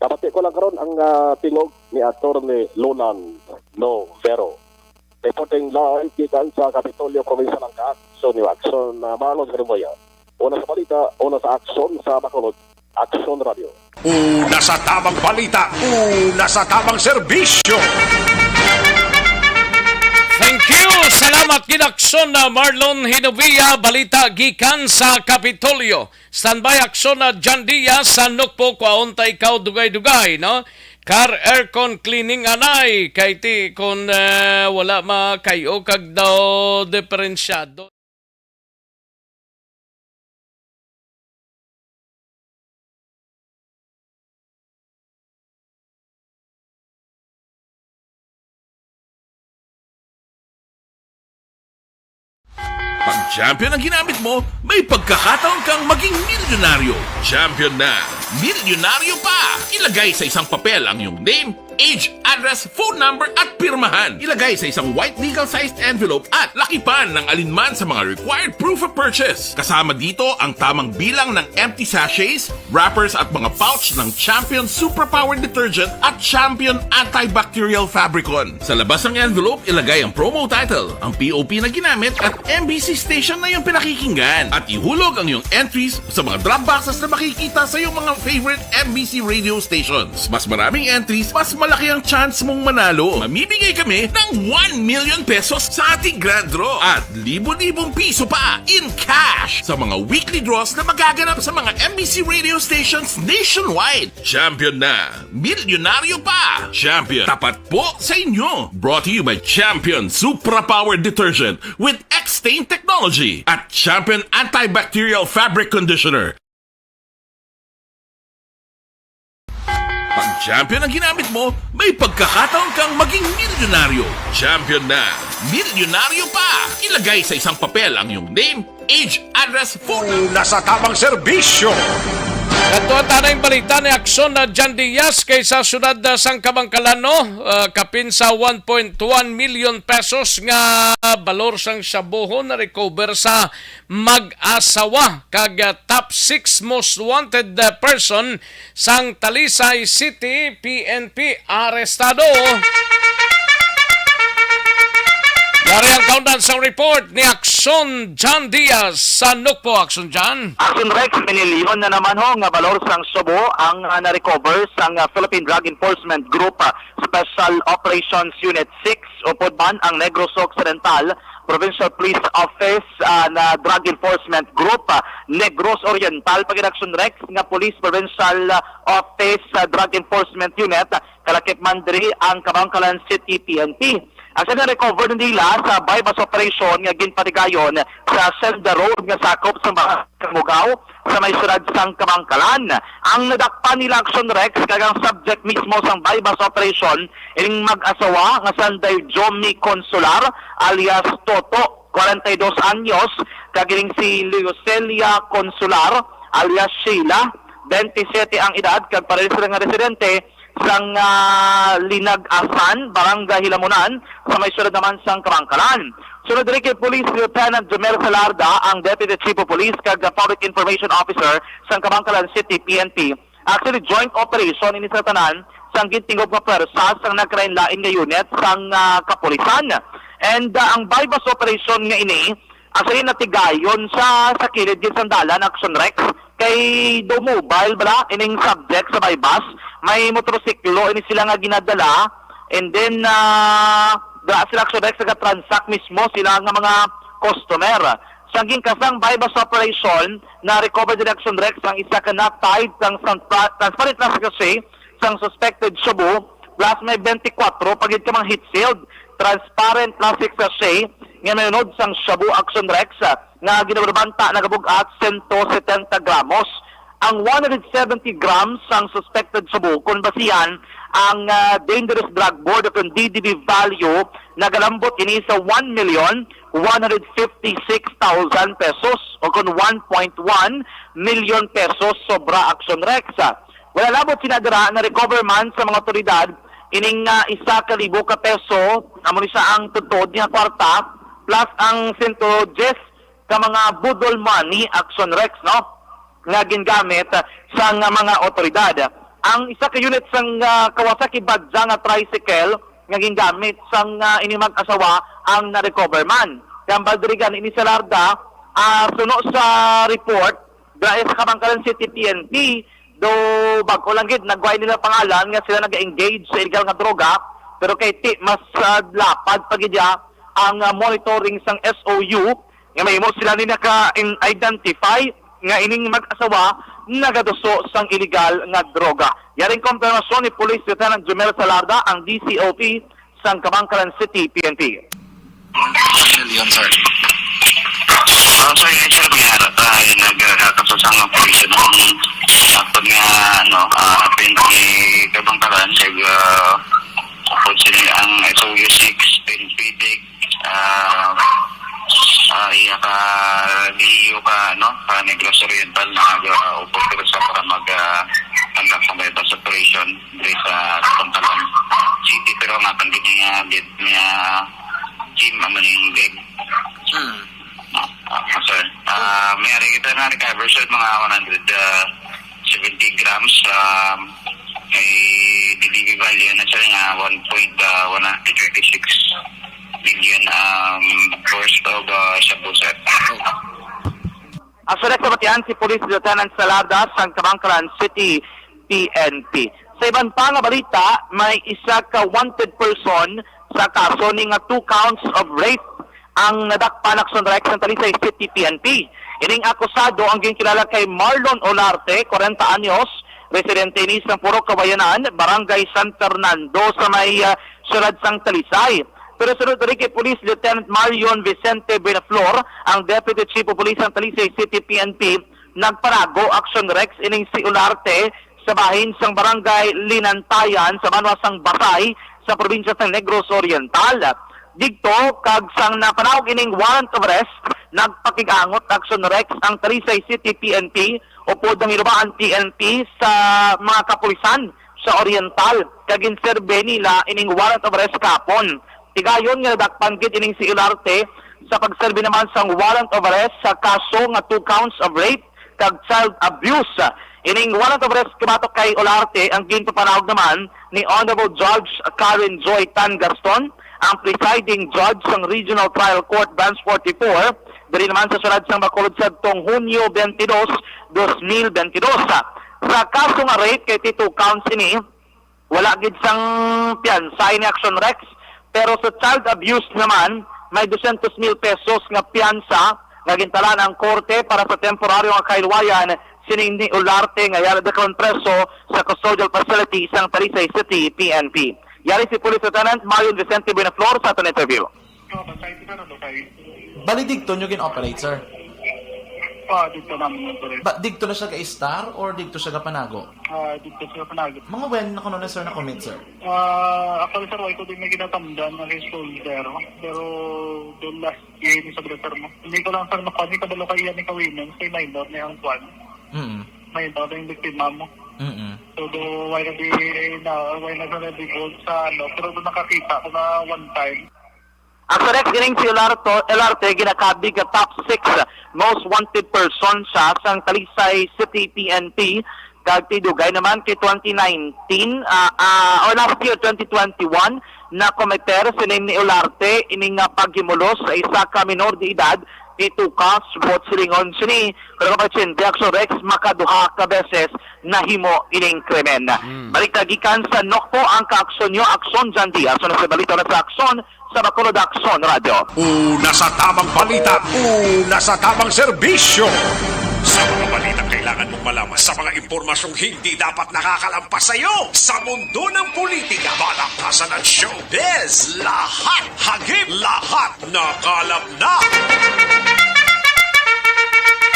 Kabati ko lang karon ang tingog ni Attorney Lolan Novero. Reporting live gikan sa Kapitolyo Provincial ng Action ni Action na Malon Grimboya. Una sa balita, una sa Action sa Bacolod, Action Radio. Una sa tamang balita, una sa tamang serbisyo. Thank you! Salamat kinaksyon na Marlon Hinovia, balita gikan sa Kapitolyo. Standby aksyon na John Diaz sa Nukpo, kwaunta ikaw dugay-dugay, no? Car aircon cleaning anay, kay ti kung wala makayo kag daw diferensyado. Pag champion ang ginamit mo, may pagkakataon kang maging milyonaryo. Champion na! Milyonaryo pa! Ilagay sa isang papel ang iyong name, age, address, phone number at pirmahan. Ilagay sa isang white legal-sized envelope at lakipan ng alinman sa mga required proof of purchase. Kasama dito ang tamang bilang ng empty sachets, wrappers at mga pouch ng Champion Superpower Detergent at Champion Antibacterial Fabricon. Sa labas ng envelope, ilagay ang promo title, ang POP na ginamit at MBC station na yung pinakikinggan. At ihulog ang iyong entries sa mga drop boxes na makikita sa iyong mga favorite MBC radio stations. Mas maraming entries, mas malaki ang chance mong manalo. Mamimigay kami ng 1 million pesos sa ating grand draw at libo-libong piso pa in cash sa mga weekly draws na magaganap sa mga MBC radio stations nationwide. Champion na! Milyonaryo pa! Champion, tapat po sa inyo! Brought to you by Champion Supra Power Detergent with X-Stain Technology at Champion Antibacterial Fabric Conditioner. Pag champion ang ginamit mo, may pagkakataon kang maging milyonaryo. Champion na! Milyonaryo pa! Ilagay sa isang papel ang iyong name, age, address, phone number. Nasa tamang serbisyo! Ito ang tanay balita ni aksyon na John Diaz kaysa syudad sang Kabangkalan, no? Kapin sa 1.1 million pesos nga balor sang shabuhon na recover sa mag-asawa kag top 6 most wanted person sang Talisay City PNP arestado. Dari ang countdown sa report ni Aksyon John Diaz sa Nukpo. Aksyon John. Action Rex, minilyon na naman ho nga balor sang Subo ang na-recover sang Philippine Drug Enforcement Group Special Operations Unit 6 upod man ang Negros Occidental Provincial Police Office na Drug Enforcement Group Negros Oriental pagin Action Rex nga Police Provincial Office Drug Enforcement Unit kalakip man diri ang Kabangkalan City PNP. Ang na-recover nila sa bypass operation nga ginpatigayon sa Senda Road nga sakop sa mga Kamugaw sa may syudad sang Kabangkalan. Ang nadakpan nila Action Rex kagang subject mismo sang bypass operation ining mag-asawa nga sanday Jomi Consular alias Toto, 42 anyos, kagiring si Leocelia Consular alias Sheila, 27 ang edad, kag pareho sila nga residente sang Linag-Asan, Barangay Hilamunan, sa may sunod naman sang Kabangkalan. Sunod rin kay Police Lieutenant Jomer Salarda, ang Deputy Chief of Police kag Public Information Officer sang Kabangkalan City PNP. Actually, joint operation ini sa tanan sang gintingog nga pwersa sang nagkrainlain nga unit sang kapulisan. And ang bypass operation nga ini, actually natigayon sa kilid gid sang dalan Action Rex kay do mobile bala ining subject sa bypass, may motorsiklo ini sila nga ginadala, and then dra sila Action Rex nga transact mismo sila nga mga customer. Sanging kasang bypass operation na recover din Action Rex ang isa ka na tied sang transparent na kasi sang suspected shabu plus may 24 pagid ka mga heat sealed transparent plastic sachet nga mayunod sang shabu Action Rex nga ginabanta nagabugat 170 gramos. Ang 170 grams sang suspected shabu kung basihan ang Dangerous Drug Board of DDB value nagalambot ini sa 1,156,000 pesos o kung 1.1 million pesos sobra Action Rex. Wala labot sinadara na recover man sa mga otoridad ining 1,000 ka peso amo ni sa ang tutod nga kwarta plus ang 110 ka mga budol money Action Rex no nga gingamit sa mga otoridad. Ang isa ka unit sang Kawasaki Badja nga tricycle nga gingamit sang ini mag-asawa ang na-recover man. Kambal dirigan ini sa Larda suno sa report dahil sa Kabangkalan City PNP do bago lang gid nagway nila pangalan nga sila nag-engage sa illegal nga droga pero kay mas lapad pagidya ang monitoring sang SOU nga mahimo sila ni naka-identify nga ining mag-asawa nagaduso sang illegal nga droga. Yaring konfirmasyon ni Police Lieutenant Jumel Salarda ang DCOP sang Kabangkalan City PNP. Yun, sir. Sir, yun sir, may harap tayo nagkakasasang ng police ng akton nga, PNP Kabangkalan sa kung sila ang SOU 6, PNP, iya ka liyo ka Negros Oriental na upos sa para mag-conduct sa bypass operation dito sa Kabangkalan City pero nga pandito niya team amaning big sir mayari kita na recover sir mga 170 grams ay delivery value na sir nga 1.136 million worth of shabu set. Ang reklamatian si Police Lieutenant Salada sa Kabangkalan City PNP. Sa ibang pa nga balita, may isa ka wanted person sa kaso ni nga 2 counts of rape ang nadakpan Action Rex ng Talisay City PNP. Ining akusado ang ginkilala kay Marlon Olarte, 40 anyos, residente ni sa Puro Kabayanan, Barangay San Fernando sa may siyudad sang Talisay. Pero sunod rin kay Police Lieutenant Marion Vicente Benaflor, ang Deputy Chief of Police ng Talisay City PNP, nagparago Action Rex ining si Olarte sa bahin sang Barangay Linantayan sa Banwasang Basay sa probinsya ng Negros Oriental. Digto, kag sang napanawag ining warrant of arrest, nagpakigangot Action Rex ang Talisay City PNP o po ng Irubaan PNP sa mga kapulisan sa Oriental. Kag inserve nila ining warrant of arrest kapon. Tigayon nga nadakpan gid ining si Olarte sa pagserbi naman sang warrant of arrest sa kaso nga 2 counts of rape kag child abuse. Ining warrant of arrest kumatok kay Olarte ang ginpapanawag naman ni Honorable Judge Karen Joy Tan Gaston, ang presiding judge ng Regional Trial Court Branch 44, diri naman sa siyudad sang Bacolod sadtong Hunyo 22, 2022. Sa kaso nga rape kay 2 counts ini, wala gid sang piansay ni Action Rex. Pero sa child abuse naman, may 200,000 pesos nga piyansa nga gintalan ang korte para sa temporaryo nga kailwayan sining ni Olarte nga yara deklarang preso sa custodial facility sang Talisay City PNP. Yari si Police Lieutenant Marion Vicente Benaflor sa aton interview. Bali digto nyo gin-operate, sir? Dito namin operate. Digto na siya ka-star or digto siya ka-panago? Dito siya panago. Mga when na kuno na sir na-commit, sir? Actually, sir, wala ko din may ginatamdan ng his shoulder. Pero, the last year ni sa brother mo. Hindi ko lang, sir, nakani ka dalo kayo ni ka-women. Kay minor na yung kwan. Minor na yung biktima mo. So, why na di gold sa pero doon nakakita ko na one time. Ang Rex gining si Olarte ginakabig ka top 6 most wanted person sa sang Talisay City PNP. Kag tidugay naman kay 2019 or last year 2021 na kometer sa name ni Olarte ining paghimulos sa isa ka minor de edad ito ka subot silingon sini pero kapatid Action Rex makaduha ka beses nahimo ining krimen. Balik gikan sa Nokpo ang kaaksyon nyo Action Jan Diaz so sa balita na sa Action sa Bacolod Action Radio. Una sa tamang balita, una sa tamang serbisyo. Sa mga balitang kailangan kailangan mong malaman sa mga impormasyong hindi dapat nakakalampas sa iyo sa mundo ng politika, balakasan ng showbiz, lahat hagip, lahat nakalap na.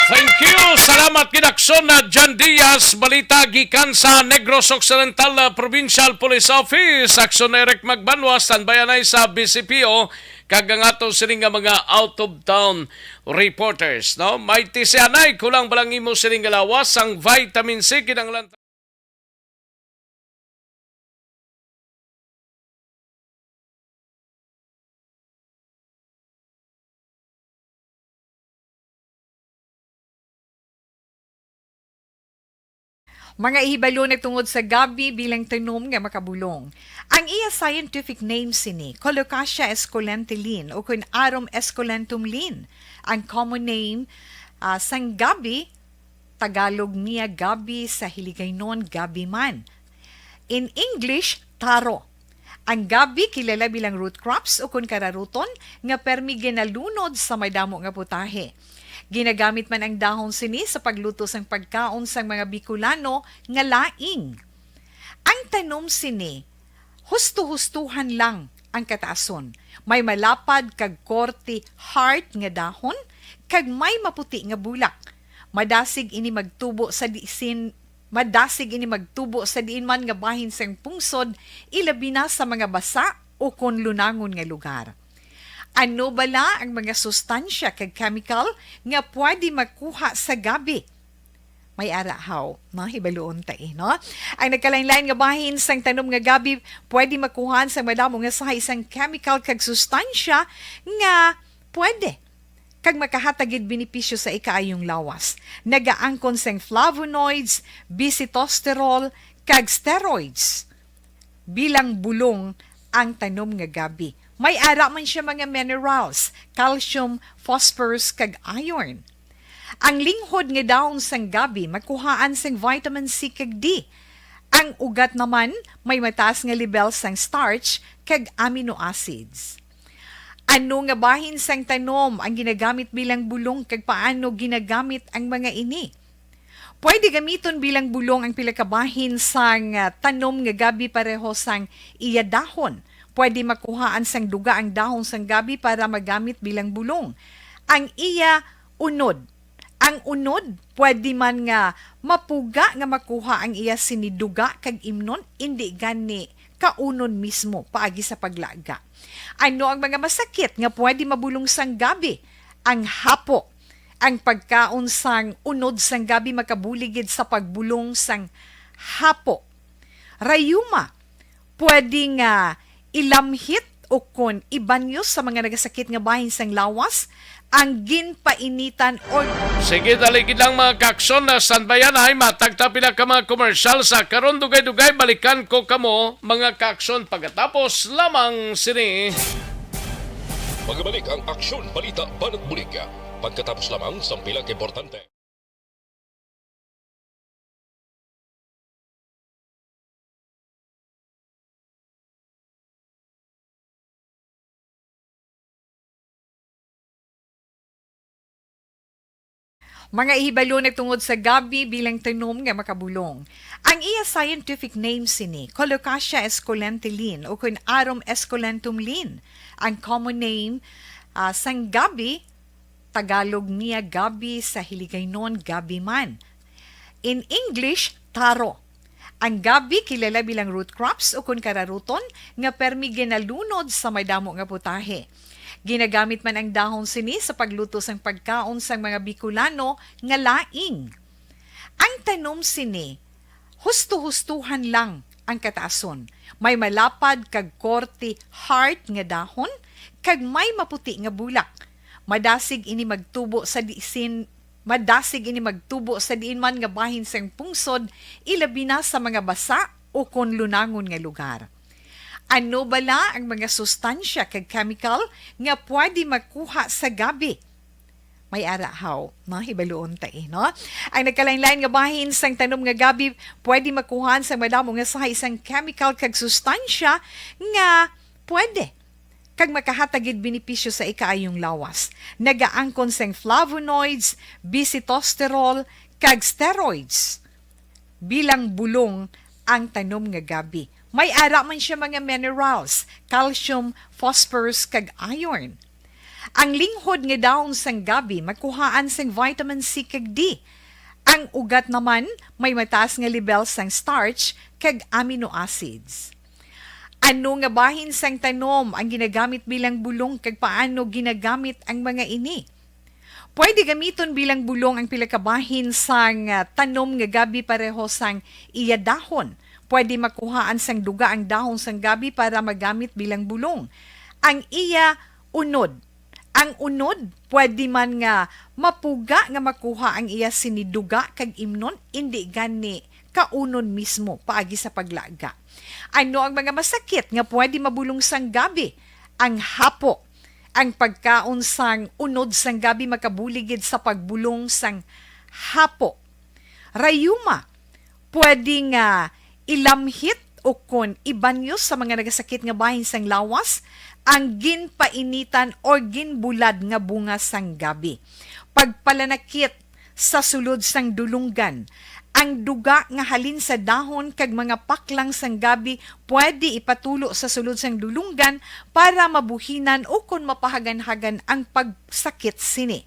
Thank you. Salamat kinakson na John Diaz. Balita gikan sa Negros Occidental Provincial Police Office. Aksyon Eric Magbanwa. Standby na sa BCPO. Kagangato sining nga mga out of town reporters. No? May tisianay. Kulang balang imo sining lawas ang vitamin C kinanglan. Mga ihibalo tungod sa gabi bilang tanom nga makabulong. Ang iya scientific name sini, Colocasia esculentilin o kun Arum esculentum lin. Ang common name sang gabi, Tagalog niya gabi, sa Hiligaynon gabi man. In English, taro. Ang gabi kilala bilang root crops o kun kararuton nga permi ginalunod sa may damo nga putahe. Ginagamit man ang dahon sini sa pagluto sang pagkaon sang mga Bicolano nga laing. Ang tanom sini, husto-hustuhan lang ang kataason. May malapad kag korte hard nga dahon, kag may maputi nga bulak. Madasig ini magtubo sa diin man nga bahin sang pungsod, ilabi na sa mga basa o kon lunangon nga lugar. Ano bala ang mga sustansya kag chemical nga pwede makuha sa gabi? May arahaw, hibaluon no? Ang nagkalain-lain nga bahin sang tanom nga gabi pwede makuhaan sa madamo nga sa isang chemical kag sustansya nga pwede kag makahatagid benepisyo sa ikaayong lawas. Nagaangkon sang flavonoids, bisitosterol, kag steroids. Bilang bulong ang tanom nga gabi. May ara man siya mga minerals, calcium, phosphorus, kag iron. Ang linghod nga dahon sang gabi, makuhaan sang vitamin C kag D. Ang ugat naman, may mataas nga level sang starch kag amino acids. Ano nga bahin sang tanom ang ginagamit bilang bulong kag paano ginagamit ang mga ini? Pwede gamiton bilang bulong ang pila ka bahin sang tanom nga gabi pareho sang iya dahon. Pwede makuhaan sang duga ang dahon sang gabi para magamit bilang bulong. Ang iya unod. Ang unod, pwede man nga mapuga nga makuha ang iya siniduga kag imnon, hindi gani kaunon mismo paagi sa paglaga. Ano ang mga masakit nga pwede mabulong sang gabi? Ang hapo. Ang pagkaon sang unod sang gabi makabuligid sa pagbulong sang hapo. Rayuma. Pwede nga ilamhit o kon ibanyo sa mga nagasakit nga bahin sang lawas ang ginpainitan or... Sige, daligid lang mga kakson na standbayan ay matagta pila ka mga komersyal sa karon dugay-dugay balikan ko kamo mga kakson pagkatapos lamang sini. Magbalik ang aksyon, balita, banat bulig. Pagkatapos lamang sa pilang importante. Mga ihibalo tungod sa gabi bilang tanom nga makabulong. Ang iya scientific name sini, Colocasia esculentilin o kun Arum esculentum lin. Ang common name sang gabi, Tagalog niya gabi, sa Hiligaynon gabi man. In English, taro. Ang gabi kilala bilang root crops o kun kararuton nga permi ginalunod sa may damo nga putahe. Ginagamit man ang dahon sini sa pagluto sang pagkaon sang mga Bicolano nga laing. Ang tanom sini, husto-hustuhan lang ang kataason. May malapad kag korte hard nga dahon kag may maputi nga bulak. Madasig ini magtubo sa diin man nga bahin sang pungsod, ilabi na sa mga basa o kon lunangon nga lugar. Ano bala ang mga sustansya kag chemical nga pwede makuha sa gabi? May arahaw, hibaluon no? Ang nagkalain-lain nga bahin sang tanom nga gabi pwede makuhaan sa madamo nga sa isang chemical kag sustansya nga pwede kag makahatagid benepisyo sa ikaayong lawas. Nagaangkon sang flavonoids, bisitosterol, kag steroids bilang bulong ang tanom nga gabi. May ara man siya mga minerals, calcium, phosphorus kag iron. Ang linghod nga dahon sang gabi makuhaan sang vitamin C kag D. Ang ugat naman may mataas nga level sang starch kag amino acids. Ano nga bahin sang tanom ang ginagamit bilang bulong kag paano ginagamit ang mga ini? Pwede gamiton bilang bulong ang pila ka bahin sang tanom nga gabi pareho sang iya dahon. Pwede makuhaan sang duga ang dahon sang gabi para magamit bilang bulong. Ang iya unod. Ang unod, pwede man nga mapuga nga makuha ang iya siniduga kag imnon, hindi gani kaunon mismo paagi sa paglaga. Ano ang mga masakit nga pwede mabulong sang gabi? Ang hapo. Ang pagkaon sang unod sang gabi makabuligid sa pagbulong sang hapo. Rayuma. Pwede nga ilamhit o kon ibanyo sa mga nagasakit nga bahin sang lawas ang ginpainitan o ginbulad nga bunga sang gabi. Pagpalanakit sa sulod sang dulunggan, ang duga nga halin sa dahon kag mga paklang sang gabi pwede ipatulo sa sulod sang dulunggan para mabuhinan o kon mapahagan-hagan ang pagsakit sini.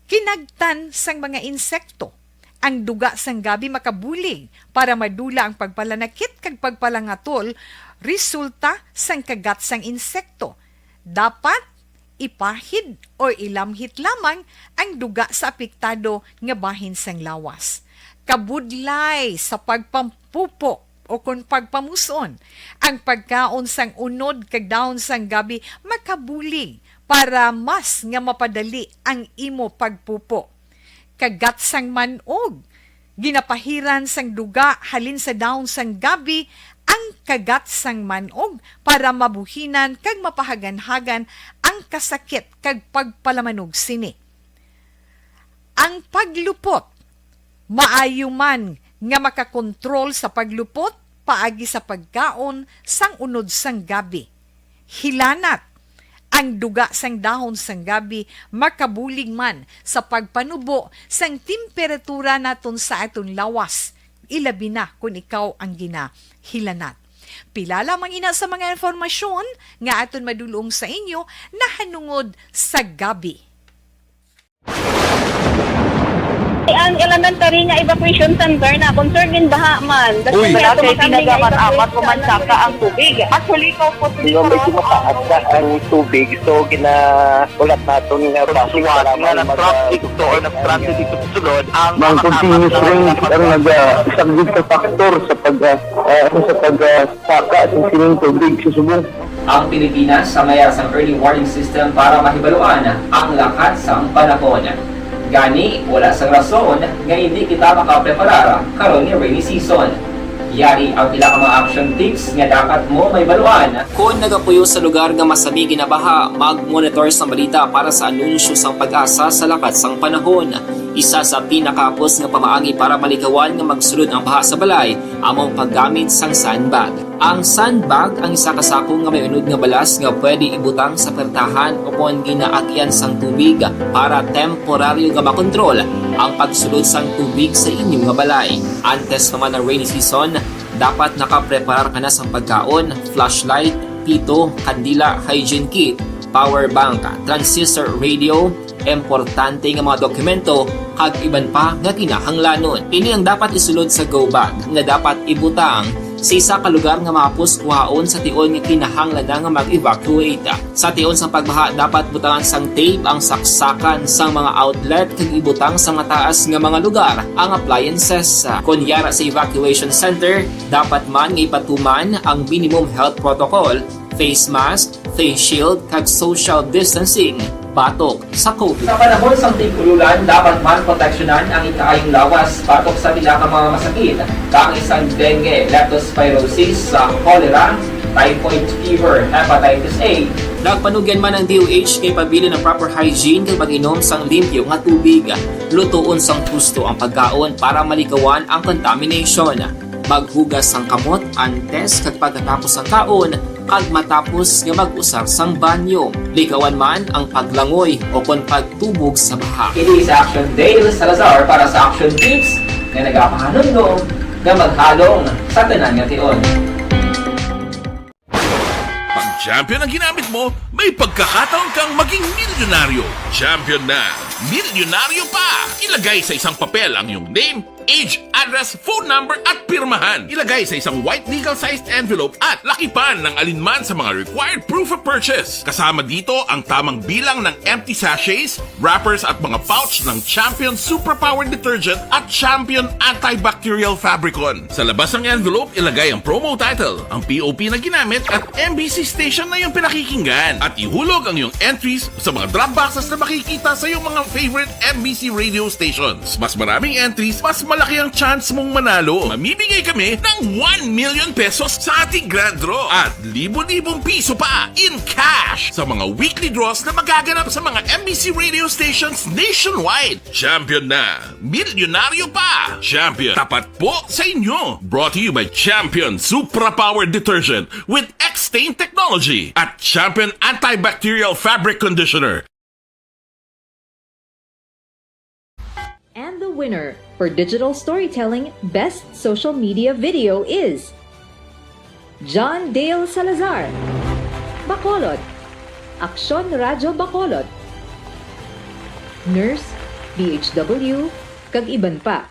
Kinagtan sang mga insekto. Ang duga sang gabi makabulig para madula ang pagpalanakit kag pagpalangatol resulta sang kagat sang insekto. Dapat ipahid o ilamhit lamang ang duga sa apektado nga bahin sang lawas. Kabudlay sa pagpampupo o kung pagpamuson, ang pagkaon sang unod kag dahon sang gabi makabulig para mas nga mapadali ang imo pagpupo. Kagat sang manog, ginapahiran sang duga halin sa dahon sang gabi ang kagat sang manog para mabuhinan kag mapahagan-hagan ang kasakit kag pagpalamanog sini. Ang paglupot, maayo man nga makakontrol sa paglupot paagi sa pagkaon sang unod sang gabi. Hilanat, ang duga sang dahon sang gabi makabulig man sa pagpanubo sang temperatura naton sa aton lawas. Ilabi na kung ikaw ang ginahilanat. Pila lamang ina sa mga informasyon nga aton madulong sa inyo na hanungod sa gabi. Ang elementary nga evacuation center na concern din baha man. Uy, kay pinagamat-amat kumansaka ang tubig. Actually, ko po Hindi may kumataas na ang tubig. So, ginaulat natin nga traffic para traffic to or nag-traffic dito sa sulod ang Mang continuous rain ang isang good factor sa pagsaka at sining tubig sa subong. Ang Pilipinas sa mayas ang early warning system para mahibaluan ang lakas ng panahon. Gani, wala sang rason nga hindi kita makapreparar karon ni rainy season. Yari ang pila ka mga action tips nga dapat mo may baluan. Kung nagapuyo sa lugar nga masabi ginabaha, mag-monitor sa balita para sa anunsyo sang pag-asa sa lakat sang panahon. Isa sa pinakapos nga pamaagi para malikawan nga magsulod ang baha sa balay, among paggamit sang sandbag. Ang sandbag ang isa kasakong nga may unod nga balas nga pwede ibutang sa pertahan o kung ginaagyan sang tubig para temporaryo nga makontrol ang pagsulod sang tubig sa inyong nga balay. Antes naman ng rainy season, dapat nakapreparar ka na sang pagkaon, flashlight, pito, kandila, hygiene kit, power bank, transistor radio, importante nga mga dokumento kag iban pa nga kinahanglanon. Ini ang dapat isulod sa go bag nga dapat ibutang sa isa ka lugar nga mapus kuhaon sa tion nga kinahanglan nga mag-evacuate. Sa tion sa pagbaha dapat butangan sang tape ang saksakan sang mga outlet kag ibutang sa mataas nga mga lugar ang appliances. Kunyara sa evacuation center, dapat man nga ipatuman ang minimum health protocol, face mask, face shield kag social distancing. Batok sa COVID. Sa panahon sa tig-ululan, dapat man proteksyonan ang ikaayong lawas batok sa pila ka mga masakit. Kang isang dengue, leptospirosis, cholera, typhoid fever, hepatitis A. Nagpanugyan man ang DOH kay pabili ng proper hygiene kay pag-inom sang limpyo nga tubig. Lutuon sang husto ang pagkaon para malikawan ang contamination. maghugas sang kamot antes kag pagkatapos ang kaon kag matapos nga mag-usar sang banyo. Likawan man ang paglangoy o kon pagtubog sa baha. Kini sa Action Dale Salazar para sa Action Tips nga nagapahanundong nga maghalong sa tanan nga tion. Pag champion ang ginamit mo, may pagkakataon kang maging milyonaryo. Champion na! Milyonaryo pa! Ilagay sa isang papel ang iyong name, age, address, phone number at pirmahan. Ilagay sa isang white legal-sized envelope at lakipan ng alinman sa mga required proof of purchase. Kasama dito ang tamang bilang ng empty sachets, wrappers at mga pouch ng Champion Superpower Detergent at Champion Antibacterial Fabricon. Sa labas ng envelope, ilagay ang promo title, ang POP na ginamit at MBC station na yung pinakikinggan. At ihulog ang iyong entries sa mga drop boxes na makikita sa iyong mga favorite MBC radio stations. Mas maraming entries, mas malaki ang chance mong manalo. Mamimigay kami ng 1 million pesos sa ating grand draw at libo-libong piso pa in cash sa mga weekly draws na magaganap sa mga MBC radio stations nationwide. Champion na! Milyonaryo pa! Champion, tapat po sa inyo! Brought to you by Champion Supra Power Detergent with X-Stain Technology at Champion Antibacterial Fabric Conditioner. And the winner for Digital Storytelling Best Social Media Video is John Dale Salazar, Bacolod, Aksyon Radyo Bacolod, Nurse, BHW, kag iban pa.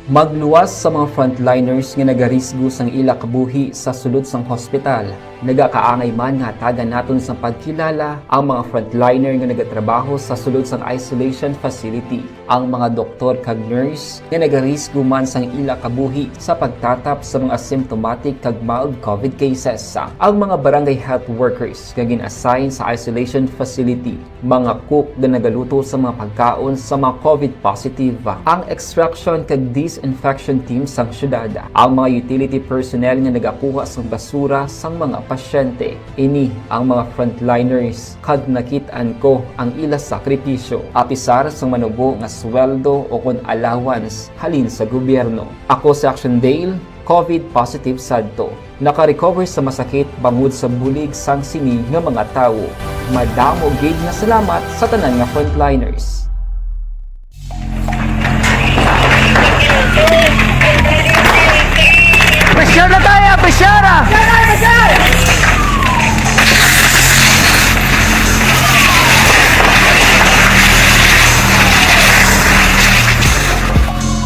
Magluwas sa mga frontliners nga nagarisgo sang ila kabuhi sa sulod sang hospital. Nagakaangay man nga tagan naton sa pagkilala ang mga frontliner nga nagatrabaho sa sulod sang isolation facility. Ang mga doktor kag nurse nga nagarisgo man sang ila kabuhi sa pagtatap sa mga asymptomatic kag mild COVID cases. Ang mga barangay health workers nga gin-assign sa isolation facility, mga cook nga nagaluto sa mga pagkaon sa mga COVID positive, ang extraction kag disinfection team sang syudad, ang mga utility personnel nga nagakuha sang basura sang mga pasyente. Ini ang mga frontliners kad nakitaan ko ang ila sakripisyo apisar sang manubo nga sweldo o kon allowance halin sa gobyerno. Ako sa Action Dale, COVID positive sadto. Naka-recover sa masakit bangod sa bulig sang sini nga mga tawo. Madamo gid na salamat sa tanan nga frontliners. Pressure na tayo! Pressure!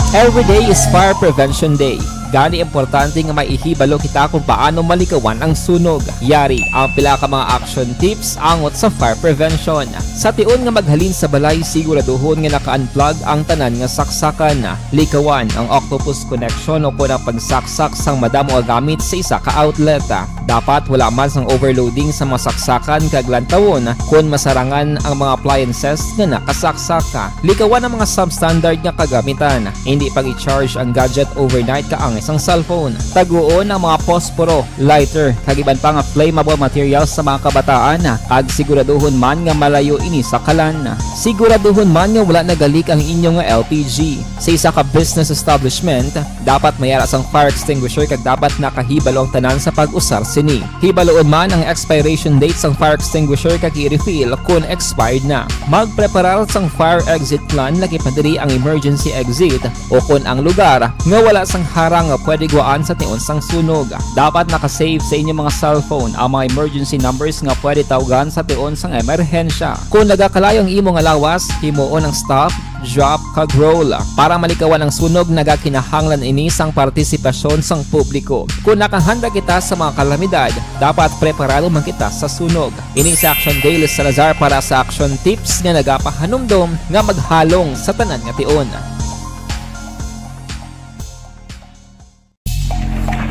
Every day is Fire Prevention Day. Gani importante nga maihibalo kita kung paano malikawan ang sunog. Yari ang pila ka mga action tips angot sa fire prevention. Sa tion nga maghalin sa balay, siguraduhon nga naka-unplug ang tanan nga saksakan. Likawan ang octopus connection o kung ang pagsaksak sang madamo nga gamit sa isa ka outlet. Dapat wala man sang overloading sa mga saksakan kag lantawon kung masarangan ang mga appliances nga nakasaksaka. Likawan ang mga substandard nga kagamitan. Hindi pag i-charge ang gadget overnight kaang isang cellphone. Taguon ang mga posporo, lighter, kag iban pa nga flammable materials sa mga kabataan. Kag siguraduhon man nga malayo ini sa kalan. Siguraduhon man nga wala nagalik ang inyong LPG. Sa isa ka business establishment, dapat mayara sang fire extinguisher kag dapat nakahibalo ang tanan sa pag-usar sini. Hibaloon man ang expiration date sang fire extinguisher kag i-refill kung expired na. Magpreparar sang fire exit plan lagi pa diri ang emergency exit o kung ang lugar nga wala sang harang nga pwede guwaan sa tion sang sunog. Dapat nakasave sa inyong mga cellphone ang mga emergency numbers nga pwede tawagan sa tion sang emerhensya. Kung nagakalayo ang imong alawas, himuon ang stop, drop, kag roll. Para malikawan ang sunog, nagakinahanglan ini sang partisipasyon sang publiko. Kung nakahanda kita sa mga kalamidad, dapat preparado man kita sa sunog. Ini sa Action Dale Salazar para sa Action Tips nga nagapahanumdom nga maghalong sa tanan nga tion.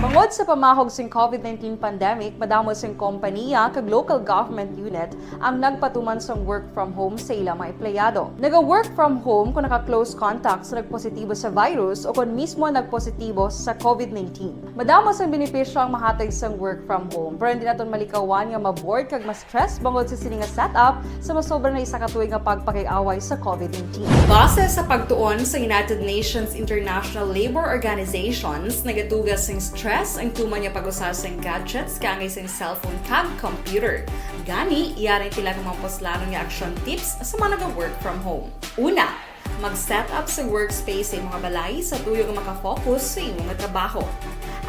Bangod sa pamahog sing COVID-19 pandemic, madamo sing kompanya kag local government unit ang nagpatuman sang work from home sa ilang mga empleyado. Naga-work from home kung naka-close contact sa nagpositibo sa virus o kung mismo nagpositibo sa COVID-19. Madamo sang benepisyo ang mahatag sang work from home, pero hindi naton malikawan nga maboard kag ma-stress bangod sa sini nga setup sa masobra na isa ka tuig nga pagpakiaway sa COVID-19. Base sa pagtuon sa United Nations International Labour Organizations, nagatugas sing stress ang tuman niya pag-usar sa gadgets kangay sa cellphone kag computer. Gani, iyaring tila ng mga poslanong nga action tips sa mga nag-work from home. Una, mag-set up sa workspace sa mga balay sa tuyo nga makafocus sa imong trabaho.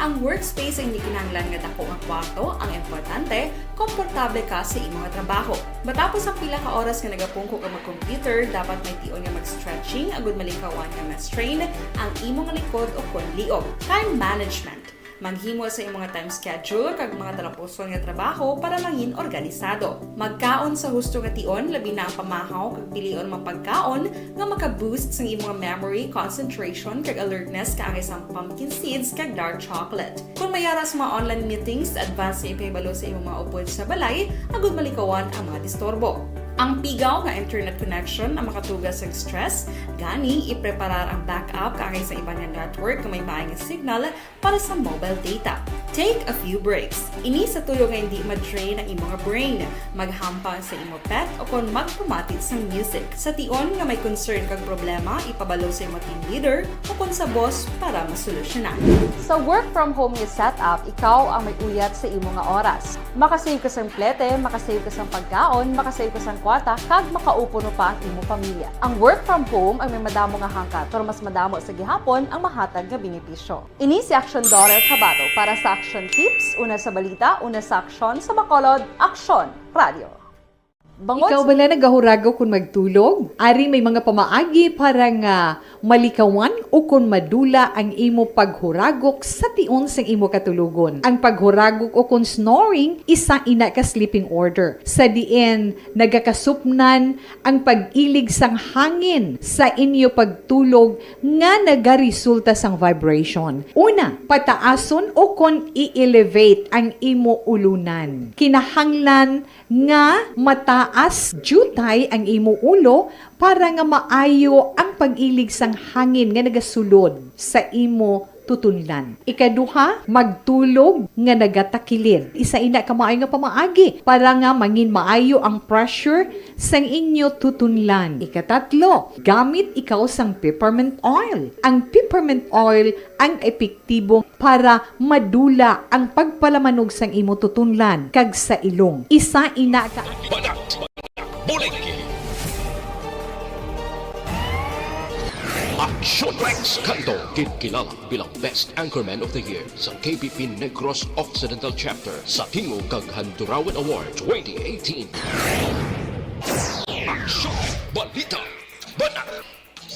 Ang workspace ay hindi kinahanglan nga dako ang kwarto, ang importante, komportable ka sa imong trabaho. Matapos ang pila ka oras nga nagapungko ka mag-computer, dapat may tion nga mag-stretching agud malikawan nga ma-strain ang imong likod o kon liog. Time management. Maghimo sa imong time schedule kag mga talapuson nga trabaho para langin organisado. Magkaon sa husto nga tion, labi na ang pamahaw kag pilion mapagkaon nga maka-boost sa imong memory, concentration kag alertness kaangay sang pumpkin seeds kag dark chocolate. Kung mayaras mga online meetings, advance sa ipahibalo sa imong mga upod sa balay, agud malikawan ang mga disturbo. Ang pigaw nga internet connection ang makatugas sa stress, gani ipreparar ang backup kaangay sa iba nga network nga may maayong signal para sa mobile data. Take a few breaks. Ini sa tuyo nga hindi ma-drain ang imong brain, maghampang sa imong pet o kon magpumatid sa music. Sa tion nga may concern kag problema, ipabalo sa imong team leader o kon sa boss para masolusyonan. Sa work from home nga setup, ikaw ang may uyat sa imong nga oras. Makasave ka sa plete, makasave ka sa pagkaon, makasave ka sa kwata, kag makaupo no pa ang imong pamilya. Ang work from home ay may madamo nga hangkat, pero mas madamo sa gihapon ang mahatag nga benepisyo. Ini si Action Daughter Cabato para sa Action Tips, una sa balita, una sa aksyon, sa Bacolod, Action Radio. Ikaw ba na nagahurago kung magtulog? Ari may mga pamaagi para nga malikawan o kung madula ang imo paghuragok sa tion sang imo katulugon. Ang paghuragok o kung snoring, isa ina ka sleeping order. Sa diin, nagakasupnan ang pag-ilig sang hangin sa inyo pagtulog nga nagaresulta sang vibration. Una, pataason o kung i-elevate ang imo ulunan. Kinahanglan nga mataas jutay ang imo ulo para nga maayo ang pag-ilig sang hangin nga nagasulod sa imo tutunlan. Ikaduha, magtulog nga nagatakilid. Isa ina ka maayo nga pamaagi para nga mangin maayo ang pressure sang inyo tutunlan. Ikatatlo, gamit ikaw sang peppermint oil. Ang peppermint oil ang epektibo para madula ang pagpalamanog sang imo tutunlan kag sa ilong. Isa ina ka Action Rex Canto, kilala bilang Best Anchorman of the Year sa KBP Negros Occidental Chapter sa Tingog kag Handurawan Award 2018. Action Balita Banak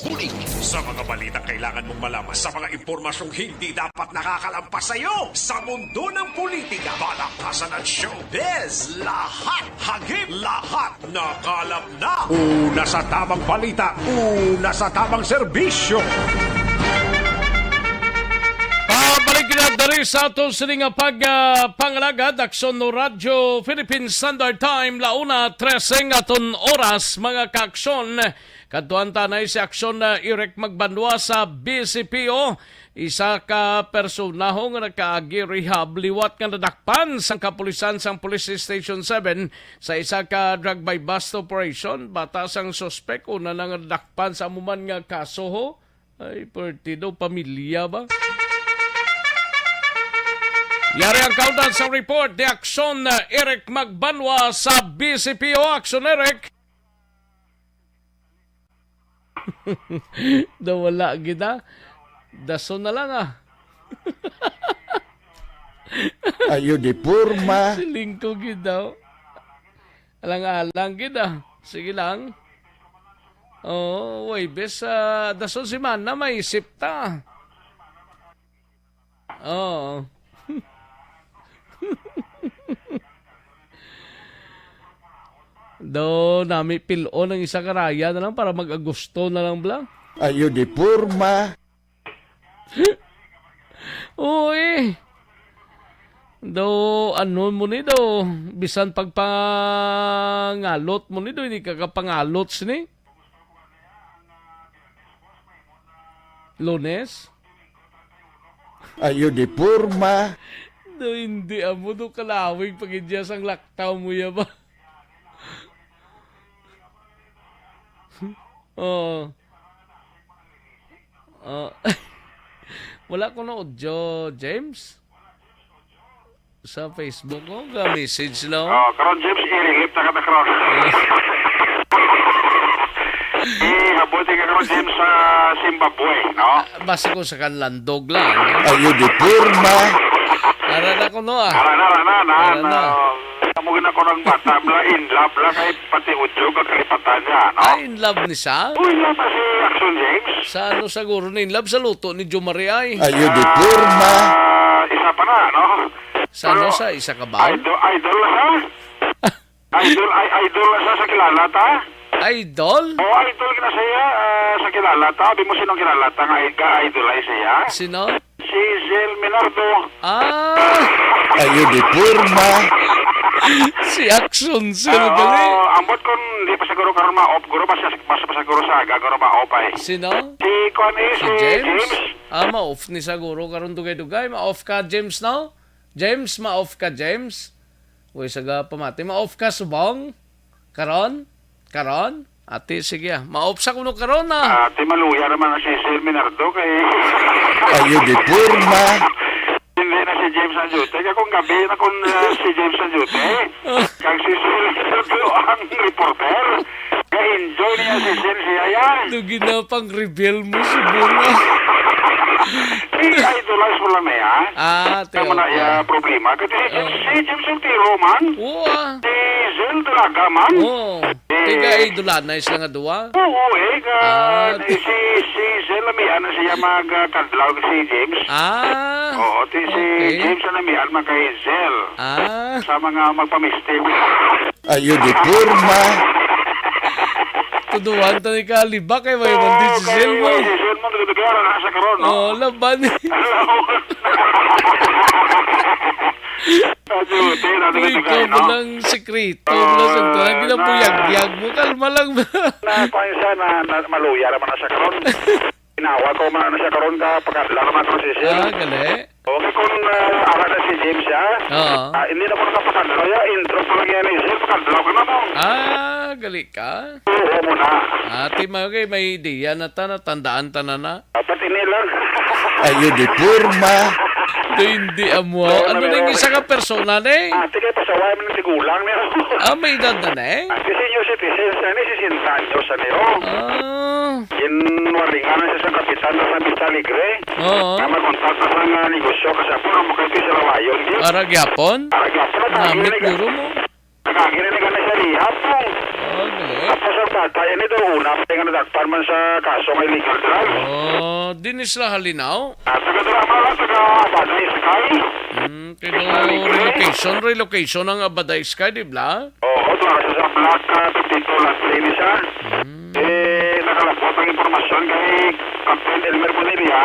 Bulig. Sa mga balita kailangan mong malaman, sa mga impormasyong hindi dapat nakakalampas sa iyo, sa mundo ng politika, palakasan at showbiz, lahat, hagip, lahat, nakalap na. Una sa tamang balita, una sa tamang serbisyo. Balik na dari sa ato sining pangalagad, Aksyon no Radyo, Philippine Standard Time, launa 13 aton oras, mga kaaksyon. Katuan tanay si aksyon na irek magbanwa sa BCPO. Isa ka personaho nga nakaagi rehab liwat nga nadakpan sang kapulisan sang Police Station 7 sa isa ka drug by bust operation. Batas ang suspek una nga nadakpan sa amuman nga kaso ho. Ay, partido, pamilya ba? Yari ang countdown sa report ni aksyon na Eric Magbanwa sa BCPO. Aksyon, Eric! Wala kita. Daso na lang Ayo di purma. Silingko kita. Alang-alang kita. Sige lang. Oh, way bes daso si Mana may isip ta. Oh. Do nami pilo ng isa karaya na lang para mag-Agosto na lang blang. Ayo di purma. Uy. Do, ano mo ni do, bisan pagpangalot mo ni do, hindi ka kapangalot sini. Lunes? Ayo di purma. Do, hindi amo do kalawig pag idya sang laktaw mo ya ba? Oh. Wala ko na audio, James. Sa Facebook ko, message lang. Karon James, iringip na ka karon. Habuti ka karon James sa Zimbabwe, no? Basta ko sa kanlandog lang. Ayo di purma. Narana ko no ah. Narana. Kamugin ako ng bata, in love lang kay pati udyog at kalipatan niya, no? In love ni siya? In love na si Action James. Sa ano siguro na in love? Sa luto ni Jo Maria ay. Ayo di purma. Isa pa na, no? Sa ano sa isa ka ba? Idol na siya? Idol na siya sa kilala ta? Idol? Oo, idol na siya sa kilala ta. Abi mo sinong kilala ta nga idol ay siya? Sino? Si Zel Minardo. Ayo di purma. Si Action sila gali. Ambot kung di pa siguro karon ma-off, guro pa siguro sa gagaro ma-off ay. Sino? Si James. Ma-off ni siguro karon dugay-dugay. Ma-off ka, James, no? James, ma-off ka, James. Uy, saga pamati. Ma-off ka, subong? Karon? Ate, sige ah. Ma-off sa kuno karon ah. Ate, maluya naman na si Zel Minardo kay... Ayo di purma. Hindi na si James Anjute. Kung gabi na kung si James Anjute, kang si Zel Minardo ang reporter, ka-enjoy niya si Zel siya yan. Dugi na pang reveal mo, subong ah. I-idolize mo lang na yan. Teo. Tama na yung problema. Kasi si James Antiro man. Oo Si Zel talaga man. Oo. Tiga idolanay sila nga duwa. Oo si Zel lamian na siya magkadlaw si James. Oo, si James na lamian mag kay Zel. Sa mga magpamistig. Ayo di purma. Tuduan to ni Kaliba kay may mandi si Zel mo. Si Zel mo nagdugara na sa karon, no? Oo, laban. Uy, ikaw mo lang sekreto. Lang ginapuyag-yag mo. Kalma lang ba? Na maluya naman na siya karon. Inawa ko man na siya karon ka pagkadla naman ko si Zel. Gali. Okay, kung ara na si James siya, hindi na po nakapakadlaw ya. Intro pa lang yan ni Zel. Pakadlaw ka na mo. Gali ka? Oo muna. Ate, may idea na tandaan na. Dapat ini lang. Ayo di purma. Hindi amo. Ano na yung isa ka persona na eh? Ate, kaya pasaway mo ng tigulang niya. May edad na eh? Si senior citizens na ni si Sintanyo sa niyo. Waringan na siya sa kapitan na sa Vista Alegre. Na magkontak na sa negosyo kasi po na makaipi sa lawayon. Aragyapon? Namit guro mo? Nakagirinig na siya lihap mo. Tapos ang tatay, ini daw una, nga nadagpan man sa kaso ng illegal drug. Dinis la halinaw? Taga-drama lang, taga-Abaday Sky. Relocation ang Abaday Sky, di ba? Oo, doon siya sa Black Tito Last Lane siya. Nakalapot ang informasyon kay Captain Elmer Bonilla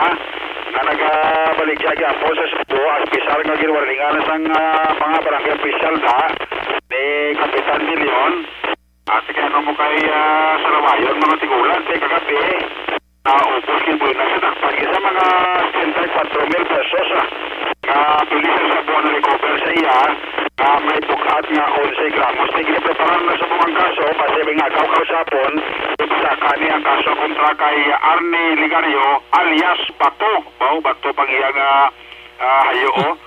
na nagbaligya po sa Cebu as pisar nga ginwaringan sa mga barangay official ni Kapitan Milion. At kaya mo kay Salawayon, mga tigulan, kagabi, naupos kinbuhin na siya sa mga 34,000 pesos bilisan sa buwan na recover sa iya may bukat nga 11 gramos. Tigil-preparan na sa buwang kaso kasi may ngagaw kausapon ipasaka niya ang kaso kontra kay Arnie Ligario alias Bato. Bato pang iya nga hayo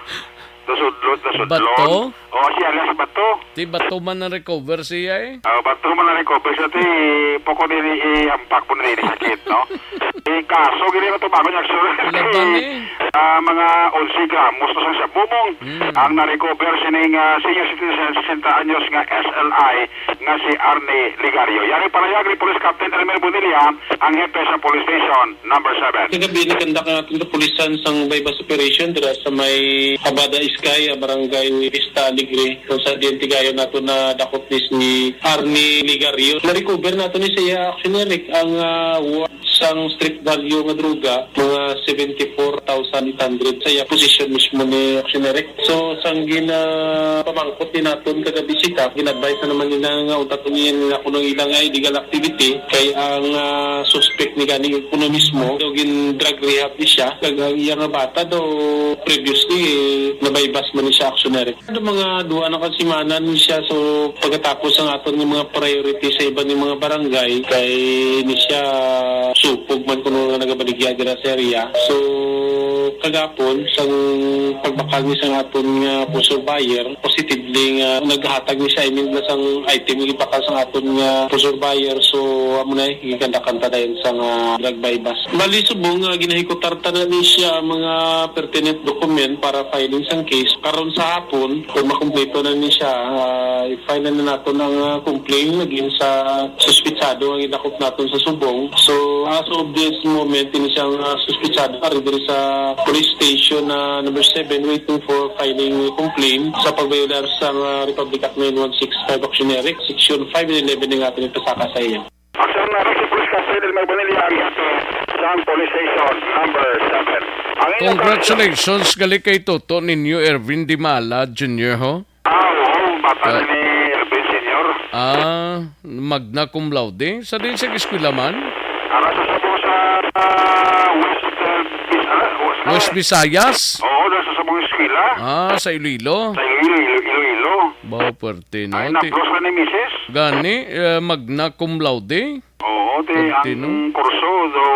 Dasudlot. Bato? Oo, siya alias Bato. Di Bato man na-recover siya eh? Bato man na-recover siya. Poko din iampak po na din sakit, no? Kaso, gini na tumago niya. Laban eh. Mga 11 gramos na sa bumong. Ang na-recover sining senior citizen 60 anyos nga SLI nga si Arnie Ligario. Yan ay palayag ni Police Captain Elmer Bonilla, ang hepe sa Police Station number 7. Kagabi, nakandak natin sa pulisan sang bypass operation dira sa may Habada Iskay, barangay Vista Alegre, kung sa dientigayon nato na dakot ni si Arnie Ligario. Na-recover nato ni siya actually ang sang street value nga droga mga 74,800 sa position mismo ni Actioneric. So sang pamangkot ni naton kagabi sikap, ginadvise na naman nila nga utaton niya nga kuno ilang illegal activity kay ang suspect ni gani kuno mismo do gin drug rehab ni siya kag ang iya nga bata do previously nabaybas man ni siya Actioneric. Ano mga duwa na kasimanan ni siya, so pagkatapos ang aton ng mga priority sa iba ng mga barangay kay ni siya supog man kuno nga nagabaligya dira sa area. So kagapon sang pagbakal ni sang aton nga pusher buyer, positively nga naghatag ni siya na sang item nga ipakal sang aton nga pusher buyer. So amo na gikanta-kanta dayon sang drug bypass. Bali subong nga ginahikutarta na ni siya mga pertinent document para filing sang case. Karon sa hapon kung makumpleto na ni siya, i-file na nato ng complaint naging sa suspitsado ang idakop naton sa subong. So as of this moment ini siyang suspitsado diri sa police station number 7 waiting for filing complaint sa pagbayular sa Republic Act 9165 Actioneric section 5 and 11 ng ating pasaka sa iya. Action na si Police Castle may banilihan sa police station number 7. Congratulations gali kay Toto ninyo Ervin Dimala Jr. ho. Bata ni Ervin Senior. Magna cum laude sa din sa eskwela man. Ara sa sabong sa West Visayas. Oo, nasa sabong eskwela. Sa Iloilo. Sa Iloilo. Bao perte no. Ay napros ka ni Mrs. Gani magna cum laude. Oo, ang kurso do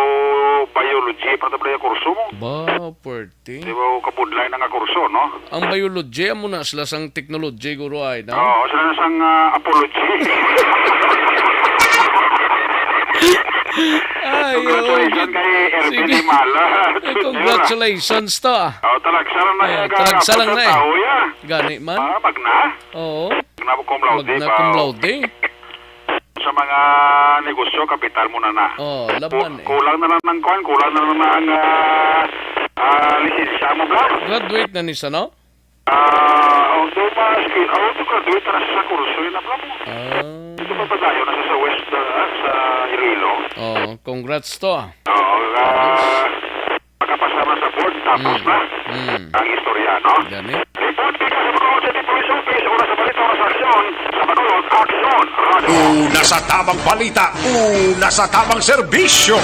biology para tayo kurso mo. Bao perte. Di ba kabudlay na nga kurso, no? Ang biology mo na sila sang technology guro ay na. Oo, sila na sang apology. Congratulations kay Ervin Dimala. Congratulations to. Talagsalan na eh. Gani man. Magna? Oo. Magna cum laude. Magna cum laude. Sa mga negosyo, kapital muna na. Laban Kulang na lang ng coin, kulang na lang ang lisensya mo ba? Graduate na ni sa no? Graduate na sa kurso yun na ba mo? Ito pa padayo na sa West, sa Iloilo. Congrats to. Makapasama sa board, tapos na ang istorya, no? Gani. Report ka sa Bacolod City Police Office, una sa balita, una sa aksyon, sa Bacolod, aksyon, Una sa tamang balita, una sa tamang serbisyo.